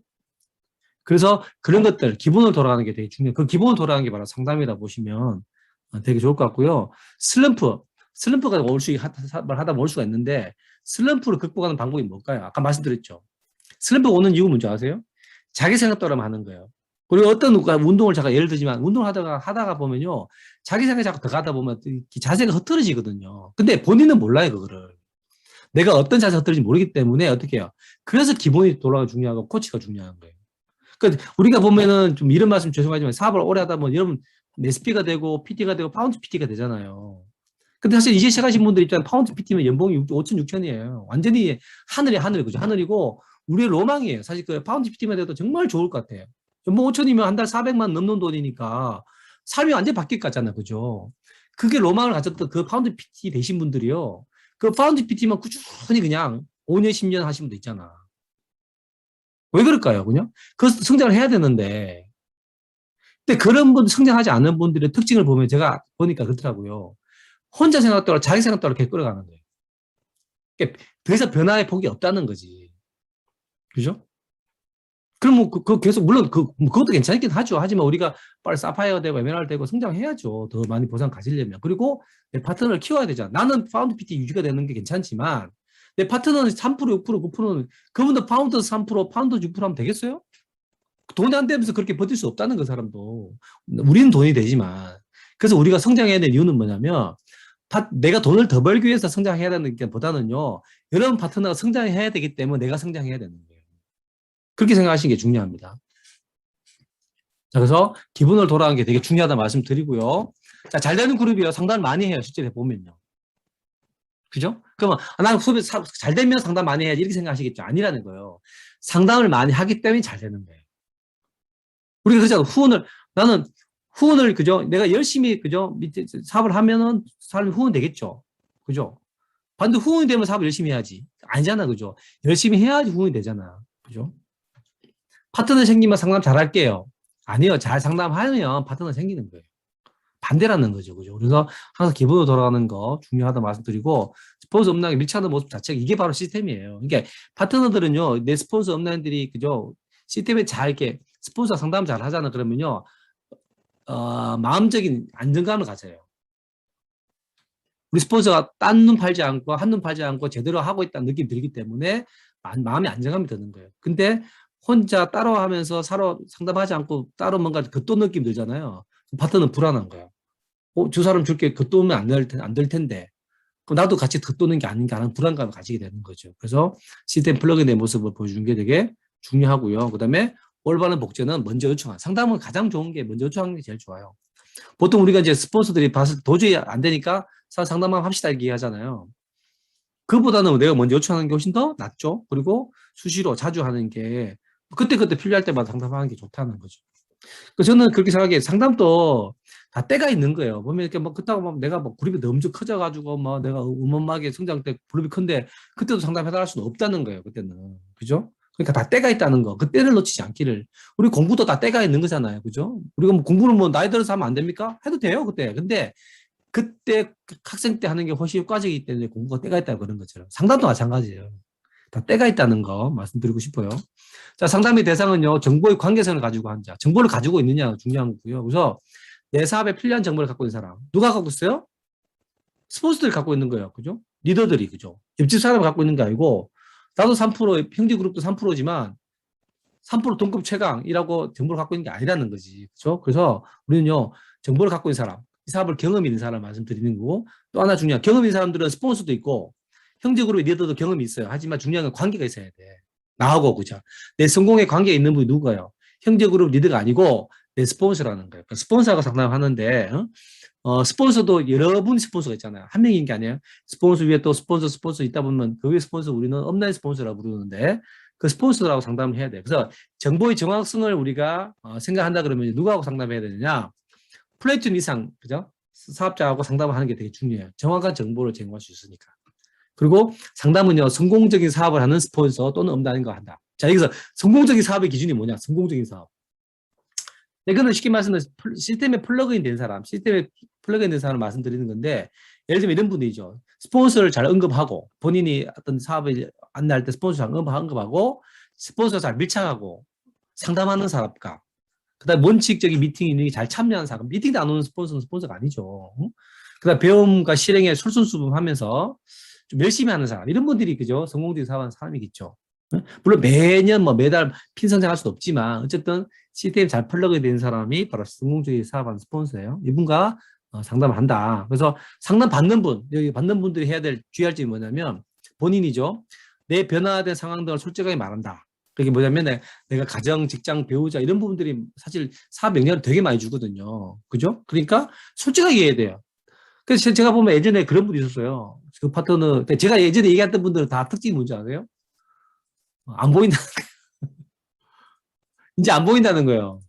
그래서 그런 것들, 기본으로 돌아가는 게 되게 중요해요. 그 기본으로 돌아가는 게 바로 상담이다 보시면 되게 좋을 것 같고요. 슬럼프가 하다 올 수가 있는데, 슬럼프를 극복하는 방법이 뭘까요? 아까 말씀드렸죠. 슬럼프가 오는 이유 뭔지 아세요? 자기 생각대로만 하는 거예요. 그리고 어떤 운동을 잠깐 예를 들지만, 운동을 하다가 보면요. 자기 생각이 자꾸 더 가다 보면 자세가 흐트러지거든요. 근데 본인은 몰라요, 그거를. 내가 어떤 자세가 흐트러지는지 모르기 때문에 어떻게 해요? 그래서 기본이 돌아가는 중요하고 코치가 중요한 거예요. 그러니까 우리가 보면은 좀 이런 말씀 죄송하지만 사업을 오래 하다 보면 여러분 SP가 되고 PT가 되고 파운드 PT가 되잖아요. 근데 사실 이제 시작하신 분들 입장에 파운드 PT면 연봉이 5천, 6천이에요. 완전히 하늘이죠. 하늘이고 우리의 로망이에요. 사실 그 파운드 PT만 돼도 정말 좋을 것 같아요. 연봉 5천이면 한 달 400만 넘는 돈이니까 삶이 완전히 바뀔 것 같잖아요. 그죠? 그게 로망을 가졌던 그 파운드 PT 되신 분들이요. 그 파운드 PT만 꾸준히 그냥 5년, 10년 하신 분도 있잖아. 왜 그럴까요? 그냥? 그 성장을 해야 되는데. 근데 그런 분, 성장하지 않는 분들의 특징을 보면 제가 보니까 그렇더라고요. 혼자 생각대로 자기 생각대로 이렇게 끌어가는 거예요. 그러니까 더 이상 변화의 폭이 없다는 거지. 그죠? 그럼 뭐, 계속, 물론, 그것도 괜찮긴 하죠. 하지만 우리가 빨리 사파이어 되고 에메랄드 되고 성장해야죠. 더 많이 보상 가지려면. 그리고 내 파트너를 키워야 되잖아. 나는 파운드 PT 유지가 되는 게 괜찮지만, 내 파트너는 3%, 6%, 9%는, 그분도 파운드 3%, 파운드 6% 하면 되겠어요? 돈이 안 되면서 그렇게 버틸 수 없다는 그 사람도. 우리는 돈이 되지만. 그래서 우리가 성장해야 되는 이유는 뭐냐면, 내가 돈을 더 벌기 위해서 성장해야 되는 게 보다는요, 여러 파트너가 성장해야 되기 때문에 내가 성장해야 되는 거예요. 그렇게 생각하시는 게 중요합니다. 자, 그래서 기분을 돌아가는 게 되게 중요하다 말씀드리고요. 자, 잘 되는 그룹이요. 상담을 많이 해요. 실제로 보면요. 그죠? 그러면 나는 수업이 잘 되면 상담 많이 해야지 이렇게 생각하시겠죠. 아니라는 거예요. 상담을 많이 하기 때문에 잘 되는 거예요. 우리가 그러잖아. 나는 후원을, 그죠? 내가 열심히, 그죠? 밑에 사업을 하면은 사람이 후원 되겠죠. 그죠? 반대 후원이 되면 사업을 열심히 해야지. 아니잖아. 그죠? 열심히 해야지 후원이 되잖아. 그죠? 파트너 생기면 상담 잘할게요. 아니요. 잘 상담하면 파트너 생기는 거예요. 반대라는 거죠. 그죠? 그래서 항상 기본으로 돌아가는 거 중요하다 말씀드리고, 스폰서 업라인에 밀착하는 모습 자체가 이게 바로 시스템이에요. 그러니까 파트너들은요, 내 스폰서 업라인들이, 그죠? 시스템에 잘 이렇게 스폰서 상담 잘 하잖아. 그러면요, 마음적인 안정감을 가져요. 우리 스폰서가 딴 눈 팔지 않고 한눈 팔지 않고 제대로 하고 있다는 느낌이 들기 때문에 마음의 안정감이 드는 거예요. 근데 혼자 따로 하면서 상담하지 않고 따로 뭔가 겉돈 느낌 들잖아요. 파트너는 불안한 거예요. 저 사람 줄게 겉도면 안 될 텐데. 그럼 나도 같이 겉도는 게 아닌가 하는 불안감을 가지게 되는 거죠. 그래서 시스템 플러그인의 모습을 보여주는 게 되게 중요하고요. 그 다음에 올바른 복제는 먼저 요청한. 상담은 가장 좋은 게 먼저 요청하는 게 제일 좋아요. 보통 우리가 이제 스폰서들이 봤을 때 도저히 안 되니까 상담만 합시다 이렇게 하잖아요. 그보다는 내가 먼저 요청하는 게 훨씬 더 낫죠. 그리고 수시로 자주 하는 게 그때그때 필요할 때마다 상담하는 게 좋다는 거죠. 그래서 저는 그렇게 생각해요. 상담도 다 때가 있는 거예요. 보면 이렇게 막 그렇다고 막 내가 막 그룹이 너무 커져가지고 막 내가 어마어마하게 성장 때 그룹이 큰데 그때도 상담해달할 수는 없다는 거예요. 그때는. 그죠? 그러니까 다 때가 있다는 거. 그 때를 놓치지 않기를. 우리 공부도 다 때가 있는 거잖아요. 그죠? 우리가 뭐 공부는 뭐 나이 들어서 하면 안 됩니까? 해도 돼요. 그때. 근데 그때 학생 때 하는 게 훨씬 효과적이기 때문에 공부가 때가 있다고 그런 것처럼. 상담도 마찬가지예요. 다 때가 있다는 거 말씀드리고 싶어요. 자, 상담의 대상은요, 정보의 관계성을 가지고 한 자. 정보를 가지고 있느냐가 중요한 거고요. 그래서 내 사업에 필요한 정보를 갖고 있는 사람. 누가 갖고 있어요? 스폰서들이 갖고 있는 거예요. 그죠? 리더들이, 그죠? 옆집 사람이 갖고 있는 게 아니고, 나도 3%, 형제그룹도 3%지만, 3% 동급 최강이라고 정보를 갖고 있는 게 아니라는 거지. 그죠? 그래서 우리는요, 정보를 갖고 있는 사람, 이 사업을 경험 있는 사람 말씀드리는 거고, 또 하나 중요한, 경험 있는 사람들은 스폰서도 있고, 형제그룹의 리더도 경험이 있어요. 하지만 중요한 건 관계가 있어야 돼. 나하고, 그죠? 내 성공에 관계가 있는 분이 누구예요? 형제그룹 리더가 아니고, 내 스폰서라는 거예요. 스폰서가 상담하는데, 스폰서도 여러 분 스폰서가 있잖아요. 한 명인 게 아니에요. 스폰서 위에 또 스폰서 있다 보면 그 위에 스폰서 우리는 업라인 스폰서라고 부르는데 그 스폰서라고 상담을 해야 돼요. 그래서 정보의 정확성을 우리가 생각한다 그러면 누구하고 상담해야 되느냐? 플래툰 이상, 그죠? 사업자하고 상담을 하는 게 되게 중요해요. 정확한 정보를 제공할 수 있으니까. 그리고 상담은요, 성공적인 사업을 하는 스폰서 또는 업라인과 한다. 자, 여기서 성공적인 사업의 기준이 뭐냐? 성공적인 사업. 이거는 쉽게 말씀드려서 시스템에 플러그인 된 사람, 시스템에 플러그인 된 사람을 말씀드리는 건데, 예를 들면 이런 분이죠. 스폰서를 잘 언급하고, 본인이 어떤 사업에 안내할 때 스폰서 잘 언급하고, 스폰서 잘 밀착하고, 상담하는 사람과, 그 다음에 원칙적인 미팅 있는 게 잘 참여하는 사람, 미팅도 안 오는 스폰서는 스폰서가 아니죠. 그 다음에 배움과 실행에 솔선수범하면서 좀 열심히 하는 사람, 이런 분들이, 그죠? 성공적인 사업하는 사람이겠죠. 물론 매년 뭐 매달 핀 선정할 수는 없지만 어쨌든 시스템이 잘 플러그인 된 사람이 바로 성공적인 사업하는 스폰서예요. 이분과 상담을 한다. 그래서 상담 받는 분, 여기 받는 분들이 해야 될 주의할 점이 뭐냐면 본인이죠. 내 변화된 상황들을 솔직하게 말한다. 그게 뭐냐면 내가 가정, 직장, 배우자 이런 부분들이 사실 사업 영향을 되게 많이 주거든요. 그죠? 그러니까 솔직하게 얘기해야 돼요. 그래서 제가 보면 예전에 그런 분이 있었어요. 그 파트너, 제가 예전에 얘기했던 분들은 다 특징이 뭔지 아세요? 안 보인다. 이제 안 보인다는 거예요.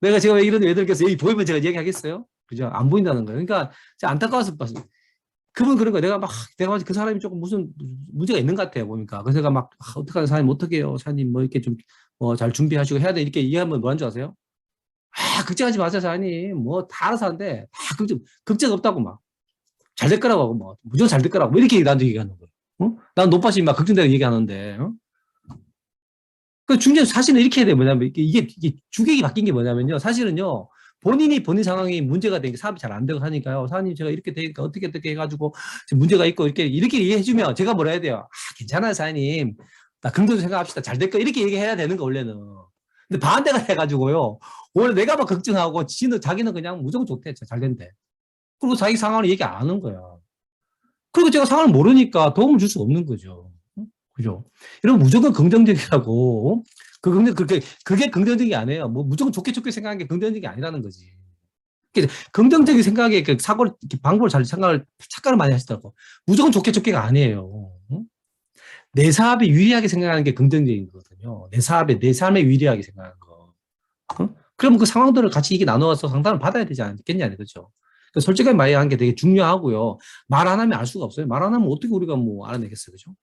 내가 제가 왜 이런 애들께서 여기 보이면 제가 얘기하겠어요? 그죠? 안 보인다는 거예요. 그러니까 제가 안타까워서 봤어요. 그분 그런 거예요. 내가 그 사람이 조금 무슨 문제가 있는 것 같아요. 보니까. 그래서 제가 막, 어떡하는 사장님, 어떡해요? 사장님, 뭐 이렇게 좀, 잘 준비하시고 해야 돼. 이렇게 얘기하면 뭐 하는 줄 아세요? 걱정하지 마세요, 사장님. 뭐 다 알아서 하는데, 걱정 없다고 막. 잘 될 거라고 하고, 뭐, 무조건 잘 될 거라고. 뭐 이렇게 나한테 얘기하는 거예요. 난 노빠시 막 걱정되고 얘기하는데, 그 중요한 사실은 이렇게 해야 돼. 뭐냐면 이게 주객이 바뀐 게 뭐냐면요. 사실은요. 본인이 본인 상황이 문제가 되니까 사업이 잘 안 되고 하니까요. 사장님 제가 이렇게 되니까 어떻게 해가지고 지금 문제가 있고 이렇게 얘기해주면 제가 뭐라 해야 돼요. 아, 괜찮아요, 사장님. 나 긍정적으로 생각합시다. 잘 될 거 이렇게 얘기해야 되는 거 원래는. 근데 반대가 해가지고요. 원래 내가 막 걱정하고 자기는 그냥 무조건 좋대. 잘 된대. 그리고 자기 상황을 얘기 안 하는 거야. 그리고 제가 상황을 모르니까 도움을 줄 수 없는 거죠. 그죠? 여러분, 무조건 긍정적이라고. 그게 긍정적이 아니에요. 뭐, 무조건 좋게 생각하는 게 긍정적이 아니라는 거지. 긍정적인 생각에 방법을 잘 착각을 많이 하시더라고. 무조건 좋게가 아니에요. 내 사업에 유리하게 생각하는 게 긍정적인 거거든요. 내 삶에 유리하게 생각하는 거. 그럼 그 상황들을 같이 이게 나누어서 상담을 받아야 되지 않겠냐, 그죠? 솔직하게 말하는 게 되게 중요하고요. 말 안 하면 알 수가 없어요. 말 안 하면 어떻게 우리가 뭐 알아내겠어요, 그죠?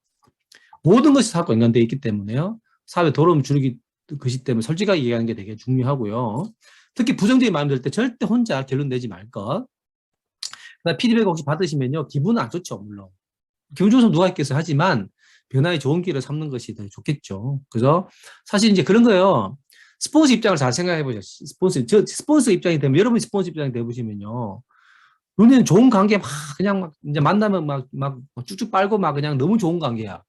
모든 것이 사업과 연관되어 있기 때문에요. 사업에 도움 줄이기 것이 때문에 솔직하게 얘기하는 게 되게 중요하고요. 특히 부정적인 마음 들 때 절대 혼자 결론 내지 말 것. 피드백 혹시 받으시면요. 기분은 안 좋죠, 물론. 기분 좋은 사람 누가 있겠어요. 하지만 변화의 좋은 길을 삼는 것이 더 좋겠죠. 그래서 사실 이제 그런 거예요. 스폰서 입장을 잘 생각해 보세요. 스폰서 입장이 되면, 여러분이 스폰서 입장이 돼 보시면요. 눈에는 좋은 관계 그냥 이제 만나면 막 쭉쭉 빨고 그냥 너무 좋은 관계야.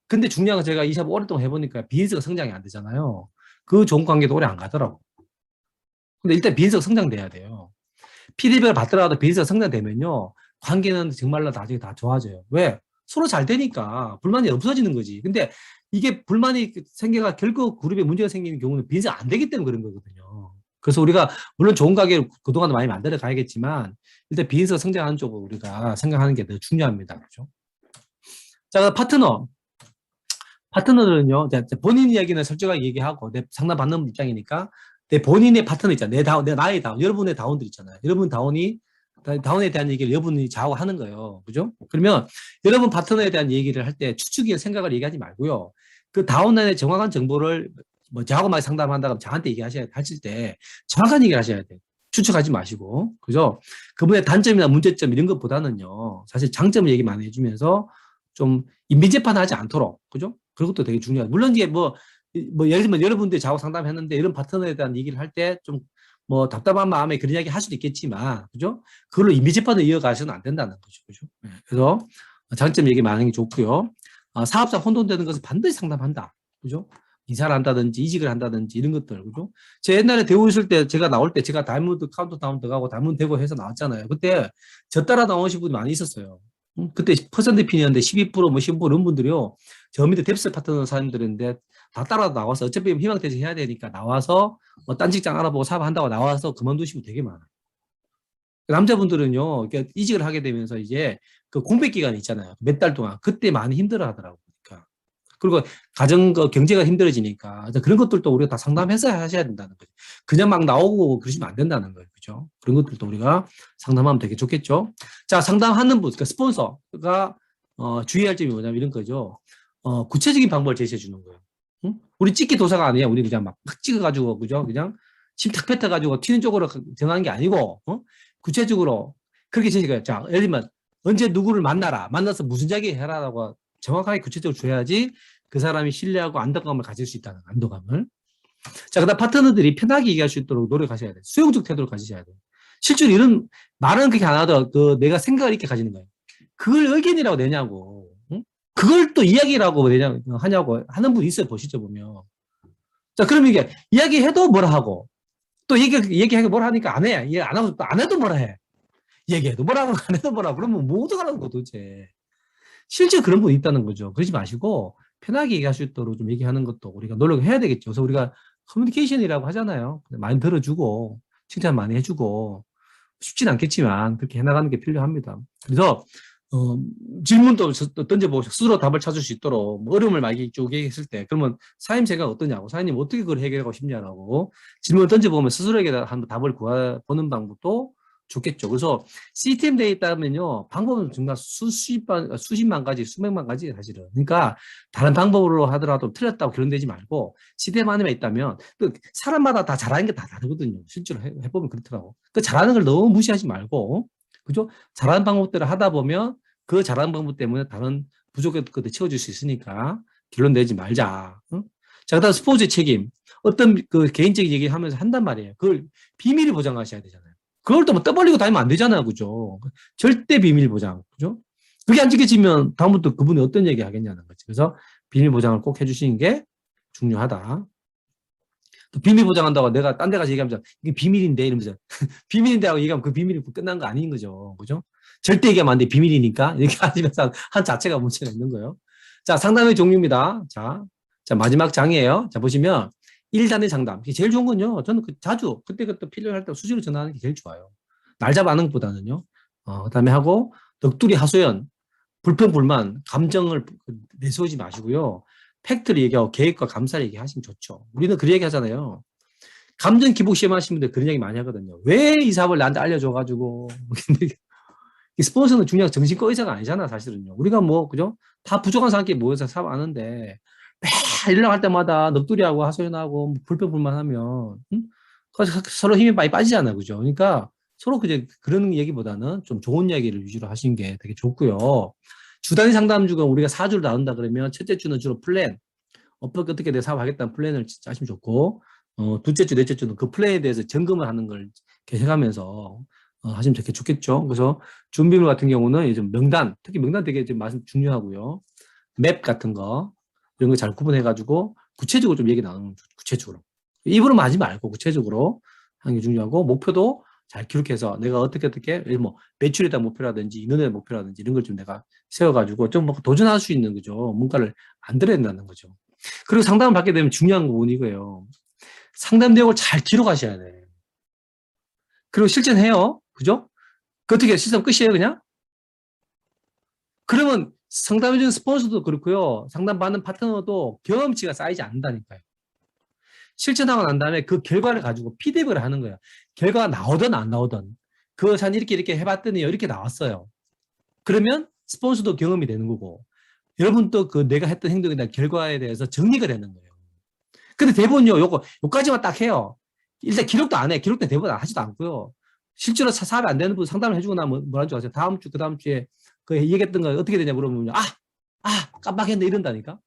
근데 중요한 건 제가 이 사업 오랫동안 해보니까 비즈니스가 성장이 안 되잖아요. 그 좋은 관계도 오래 안 가더라고. 근데 일단 비즈니스가 성장돼야 돼요. 피드백을 받더라도 비즈니스가 성장되면요. 관계는 정말로 나중에 다 좋아져요. 왜? 서로 잘 되니까 불만이 없어지는 거지. 근데 이게 불만이 생겨가 결국 그룹에 문제가 생기는 경우는 비즈니스가 안 되기 때문에 그런 거거든요. 그래서 우리가 물론 좋은 가게를 그동안 많이 만들어 가야겠지만 일단 비즈니스가 성장하는 쪽으로 우리가 생각하는 게 더 중요합니다. 그렇죠? 자, 파트너들은요, 본인 이야기는 솔직하게 얘기하고, 내 상담 받는 입장이니까, 내 본인의 파트너 있잖아요. 나의 다운, 여러분의 다운들 있잖아요. 여러분 다운에 대한 얘기를 여러분이 좌우 하는 거예요. 그죠? 그러면 여러분 파트너에 대한 얘기를 할 때 추측의 생각을 얘기하지 말고요. 그 다운라인의 정확한 정보를 뭐 저하고 많이 상담한다고 저한테 하실 때 정확한 얘기를 하셔야 돼요. 추측하지 마시고. 그죠? 그분의 단점이나 문제점 이런 것보다는요. 사실 장점을 얘기 많이 해주면서 좀 인민재판하지 않도록. 그죠? 그런 것도 되게 중요하죠. 물론 이게 예를 들면 여러분들이 자고 상담했는데 이런 파트너에 대한 얘기를 할 때 좀 답답한 마음에 그런 이야기 할 수도 있겠지만, 그죠? 그걸로 이미지판을 이어가서는 안 된다는 거죠. 그죠? 그래서 장점 얘기 많은 게 좋고요. 사업상 혼돈되는 것은 반드시 상담한다. 그죠? 이사를 한다든지 이직을 한다든지 이런 것들. 그죠? 제 옛날에 대우 있을 때 제가 나올 때 제가 다이몬드 카운트다운 들어가고 다이몬드 대고 해서 나왔잖아요. 그때 저 따라 나오신 분이 많이 있었어요. 그때 퍼센트 핀이었는데 12%, 15% 이런 분들이요. 저 밑에 뎁스 파트너 사람들인데 다 따라 나와서 어차피 희망퇴직 해야 되니까 나와서 딴 직장 알아보고 사업한다고 나와서 그만두시고 되게 많아요. 남자분들은요, 이직을 하게 되면서 이제 그 공백 기간이 있잖아요. 몇 달 동안. 그때 많이 힘들어 하더라고요. 그러니까. 그리고 경제가 힘들어지니까 그런 것들도 우리가 다 상담해서 하셔야 된다는 거죠. 그냥 막 나오고 그러시면 안 된다는 거예요. 그죠? 그런 것들도 우리가 상담하면 되게 좋겠죠. 자, 상담하는 분, 그러니까 스폰서가 주의할 점이 뭐냐면 이런 거죠. 구체적인 방법을 제시해 주는 거예요. 응? 우리 찍기 도사가 아니에요. 우리 그냥 막 찍어가지고, 그죠? 그냥 심탁 뱉어가지고 튀는 쪽으로 정하는 게 아니고, 구체적으로 그렇게 제시가, 자, 예를 들면, 언제 누구를 만나서 무슨 이야기 해라라고 정확하게 구체적으로 줘야지 그 사람이 신뢰하고 안정감을 가질 수 있다는 안도감을. 자, 그다음 파트너들이 편하게 얘기할 수 있도록 노력하셔야 돼요. 수용적 태도를 가지셔야 돼요. 실제로 이런 말은 그렇게 안 하더라도 내가 생각을 이렇게 가지는 거예요. 그걸 의견이라고 내냐고. 응? 그걸 또 이야기라고 하냐고 하는 분이 있어요. 보시죠, 보면. 자, 그럼 이게 이야기해도 뭐라 하고 또 얘기하고 뭐라 하니까 안 해. 얘기 안 하고 또 안 해도 뭐라 해. 얘기해도 뭐라 하고 안 해도 뭐라 하고 그러면 뭐 어떡하라는 거 도대체. 실제 그런 분이 있다는 거죠. 그러지 마시고 편하게 얘기할 수 있도록 좀 얘기하는 것도 우리가 노력을 해야 되겠죠. 그래서 우리가 커뮤니케이션이라고 하잖아요. 많이 들어주고 칭찬 많이 해주고 쉽진 않겠지만 그렇게 해나가는 게 필요합니다. 그래서 질문도 던져보고 스스로 답을 찾을 수 있도록 어려움을 많이 쭉 얘기했을 때 그러면 사장님 생각 어떠냐고 사장님 어떻게 그걸 해결하고 싶냐라고 질문을 던져보면 스스로에게 한번 답을 구해보는 방법도 좋겠죠. 그래서 CTM 데이터 하면요 방법은 정말 수십만 가지 수백만 가지 사실은. 그러니까 다른 방법으로 하더라도 틀렸다고 결론되지 말고 CTM 안에 있다면 또 사람마다 다 잘하는 게 다 다르거든요. 실제로 해보면 그렇더라고. 그 잘하는 걸 너무 무시하지 말고 그죠? 잘하는 방법대로 하다 보면 그 잘하는 방법 때문에 다른 부족한 것들 채워줄 수 있으니까 결론 내지 말자. 응? 자, 그다음 스포츠의 책임. 어떤 그 개인적인 얘기 하면서 한단 말이에요. 그걸 비밀을 보장하셔야 되잖아요. 그걸 또 뭐 떠벌리고 다니면 안 되잖아요. 그죠? 절대 비밀 보장. 그죠? 그게 안 지켜지면 다음부터 그분이 어떤 얘기 하겠냐는 거지. 그래서 비밀 보장을 꼭 해주시는 게 중요하다. 또 비밀 보장한다고 내가 딴 데 가서 얘기하면서 이게 비밀인데 이러면서 비밀인데 하고 얘기하면 그 비밀이 끝난 거 아닌 거죠. 그죠? 절대 얘기하면 안 돼. 비밀이니까. 이렇게 하시면서 한 자체가 문제가 있는 거예요. 자, 상담의 종류입니다. 자, 마지막 장이에요. 자, 보시면 1단의 상담. 이게 제일 좋은 건요. 저는 자주 그때그때 필요할 때 수시로 전화하는 게 제일 좋아요. 날잡 아는 것보다는요. 그다음에 하고 넋두리 하소연, 불평, 불만, 감정을 내세우지 마시고요. 팩트를 얘기하고 계획과 감사를 얘기하시면 좋죠. 우리는 그런 얘기 하잖아요. 감정 기복 시험 하시는 분들 그런 얘기 많이 하거든요. 왜 이 사업을 나한테 알려줘가지고. 이 스폰서는 중요한 정신과 의사가 아니잖아, 사실은요. 우리가 뭐, 그죠? 다 부족한 사람끼리 모여서 사업 하는데, 매일 연락할 때마다 넋두리하고 하소연하고 불평, 불만하면, 응? 서로 힘이 많이 빠지잖아요, 그죠? 그러니까 서로 그런 얘기보다는 좀 좋은 얘기를 위주로 하시는 게 되게 좋고요. 주 단위 상담 주가 우리가 4주를 나눈다 그러면 첫째 주는 주로 플랜, 어떻게 내 사업하겠다는 플랜을 짜시면 좋고, 둘째 주, 넷째 주는 그 플랜에 대해서 점검을 하는 걸 계획하면서 하시면 되게 좋겠죠. 그래서 준비물 같은 경우는 이제 명단, 특히 명단 되게 좀 말씀 중요하고요. 맵 같은 거, 이런 거 잘 구분해가지고 구체적으로 좀 얘기 나누는 구체적으로. 입으로만 하지 말고 구체적으로 하는 게 중요하고, 목표도 잘 기록해서 내가 어떻게 뭐 매출에 대한 목표라든지 인원에 대한 목표라든지 이런 걸 좀 내가 세워가지고 좀 도전할 수 있는 거죠. 뭔가를 안 들어야 된다는 거죠. 그리고 상담을 받게 되면 중요한 부분이 이거예요. 상담 내용을 잘 기록하셔야 돼. 그리고 실천해요. 그죠? 그 어떻게 실천 끝이에요, 그냥? 그러면 상담해주는 스폰서도 그렇고요. 상담받는 파트너도 경험치가 쌓이지 않는다니까요. 실천하고 난 다음에 그 결과를 가지고 피드백을 하는 거예요. 결과가 나오든 안 나오든. 그 산 이렇게 해봤더니 이렇게 나왔어요. 그러면 스폰서도 경험이 되는 거고, 여러분도 그 내가 했던 행동에 대한 결과에 대해서 정리가 되는 거예요. 근데 대부분요, 요까지만 딱 해요. 일단 기록도 안 해. 기록도 대부분 하지도 않고요. 실제로 사업이 안 되는 분 상담을 해주고 나면 뭐라는 줄 아세요? 다음 주, 그 다음 주에 그 얘기했던 거 어떻게 되냐 물어보면, 깜빡했네 이런다니까?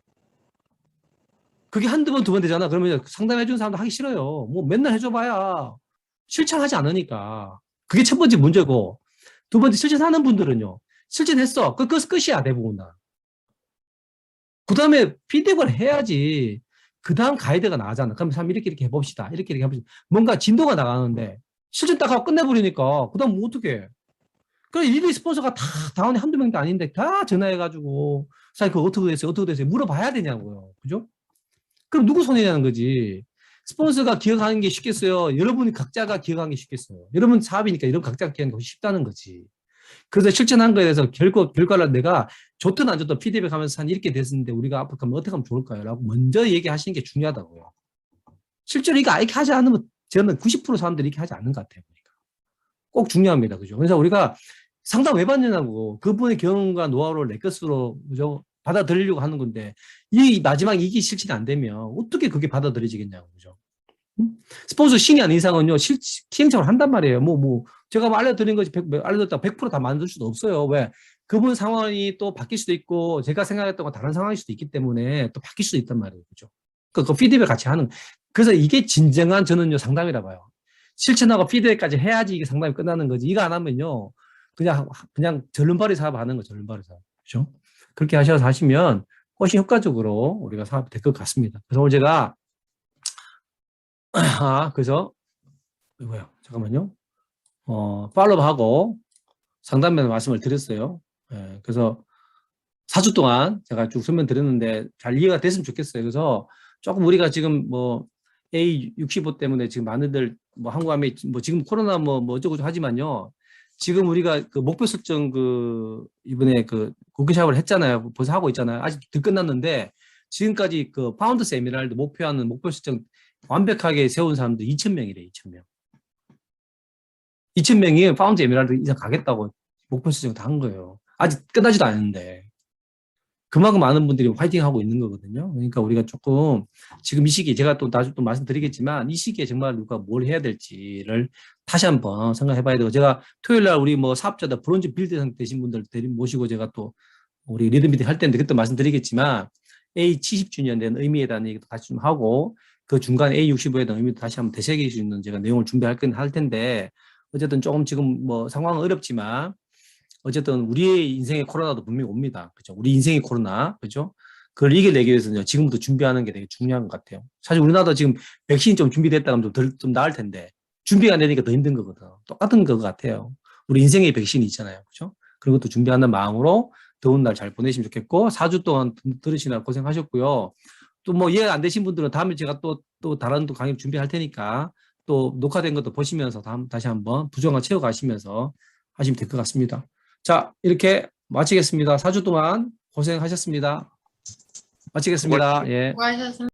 그게 한두 번, 두 번 되잖아. 그러면 상담해주는 사람도 하기 싫어요. 뭐 맨날 해줘봐야 실천하지 않으니까. 그게 첫 번째 문제고, 두 번째 실천하는 분들은요, 실천했어. 그것이 끝이야, 대부분 다. 그 다음에 피드백을 해야지. 그 다음 가이드가 나가잖아. 그럼 사람 이렇게 해봅시다. 이렇게 해봅시다. 뭔가 진도가 나가는데, 실전 딱 하고 끝내버리니까, 그 다음 뭐 어떡해. 그래, 일일이 스폰서가 다, 다운이 한두 명도 아닌데, 다 전화해가지고, 사실 그거 어떻게 됐어요? 물어봐야 되냐고요. 그죠? 그럼 누구 손해냐는 거지. 스폰서가 기억하는 게 쉽겠어요? 여러분이 각자가 기억하는 게 쉽겠어요? 여러분 사업이니까 여러분 각자가 기억하는 게 쉽다는 거지. 그래서 실천한 거에 대해서 결과를 내가 좋든 안 좋든 피드백 하면서 한 이렇게 됐는데 우리가 앞으로 가면 어떻게 하면 좋을까요? 라고 먼저 얘기하시는 게 중요하다고요. 실제로 이거 이렇게 하지 않으면 저는 90% 사람들이 이렇게 하지 않는 것 같아요. 꼭 중요합니다. 그죠? 그래서 우리가 상담 왜 받느냐고. 그분의 경험과 노하우를 내 것으로, 그죠? 받아들이려고 하는 건데, 이 마지막 이게 실천이 안 되면 어떻게 그게 받아들여지겠냐고. 그죠? 스폰서 신이 아닌 이상은요, 시행착오를 한단 말이에요. 제가 뭐 알려드린 거지, 알려드렸다고 100%다 만들 수도 없어요. 왜? 그분 상황이 또 바뀔 수도 있고, 제가 생각했던 건 다른 상황일 수도 있기 때문에 또 바뀔 수도 있단 말이에요. 그죠? 그 피드백 같이 하는. 그래서 이게 진정한 저는요, 상담이라 봐요. 실천하고 피드백까지 해야지 이게 상담이 끝나는 거지. 이거 안 하면요, 그냥 절름발이 사업 하는 거, 절름발이 사업. 그죠? 그렇게 하셔서 하시면 훨씬 효과적으로 우리가 사업이 될 것 같습니다. 그래서 오늘 제가, 그래서, 이거요. 잠깐만요. 팔로우하고 상담면 말씀을 드렸어요. 예, 그래서 4주 동안 제가 쭉 설명드렸는데 잘 이해가 됐으면 좋겠어요. 그래서 조금 우리가 지금 뭐 A65 때문에 지금 많은들 뭐 한국함에 뭐 지금 코로나 뭐 어쩌고저쩌고 하지만요. 지금 우리가 그 목표 설정 이번에 그 국회 샤워를 했잖아요. 벌써 하고 있잖아요. 아직 덜 끝났는데 지금까지 그 파운더스 에메랄드 목표하는 목표 설정 완벽하게 세운 사람들 2,000명이래, 2,000명. 2,000명이 파운드 에메랄드 이상 가겠다고 목표 설정 다 한 거예요. 아직 끝나지도 않았는데. 그만큼 많은 분들이 화이팅 하고 있는 거거든요. 그러니까 우리가 조금 지금 이 시기, 제가 또 나중에 또 말씀드리겠지만 이 시기에 정말 누가 뭘 해야 될지를 다시 한번 생각해 봐야 되고, 제가 토요일 날 우리 뭐 사업자들 브론즈 빌드 되신 분들 모시고 제가 또 우리 리드 미팅 할 텐데 그때 말씀드리겠지만 A 70주년 된 의미에 대한 얘기도 다시 좀 하고 그 중간 A 65에 대한 의미도 다시 한번 되새길 수 있는 제가 내용을 할 텐데 어쨌든 조금 지금 뭐 상황은 어렵지만 어쨌든 우리의 인생의 코로나도 분명히 옵니다. 그죠? 우리 인생의 코로나, 그죠? 그걸 이겨내기 위해서는 지금부터 준비하는 게 되게 중요한 것 같아요. 사실 우리나라도 지금 백신이 좀 준비됐다 하면 좀 나을 텐데 준비가 안 되니까 더 힘든 거거든. 똑같은 것 같아요. 우리 인생의 백신이 있잖아요. 그죠? 그런 것도 준비하는 마음으로 더운 날 잘 보내시면 좋겠고 4주 동안 들으시느라 고생하셨고요. 또 뭐 이해 안 되신 분들은 다음에 제가 또 다른 또 강의 준비할 테니까 또 녹화된 것도 보시면서 다시 한번 부정화 채워가시면서 하시면 될 것 같습니다. 자, 이렇게 마치겠습니다. 4주 동안 고생하셨습니다. 마치겠습니다. 예. 수고하셨습니다.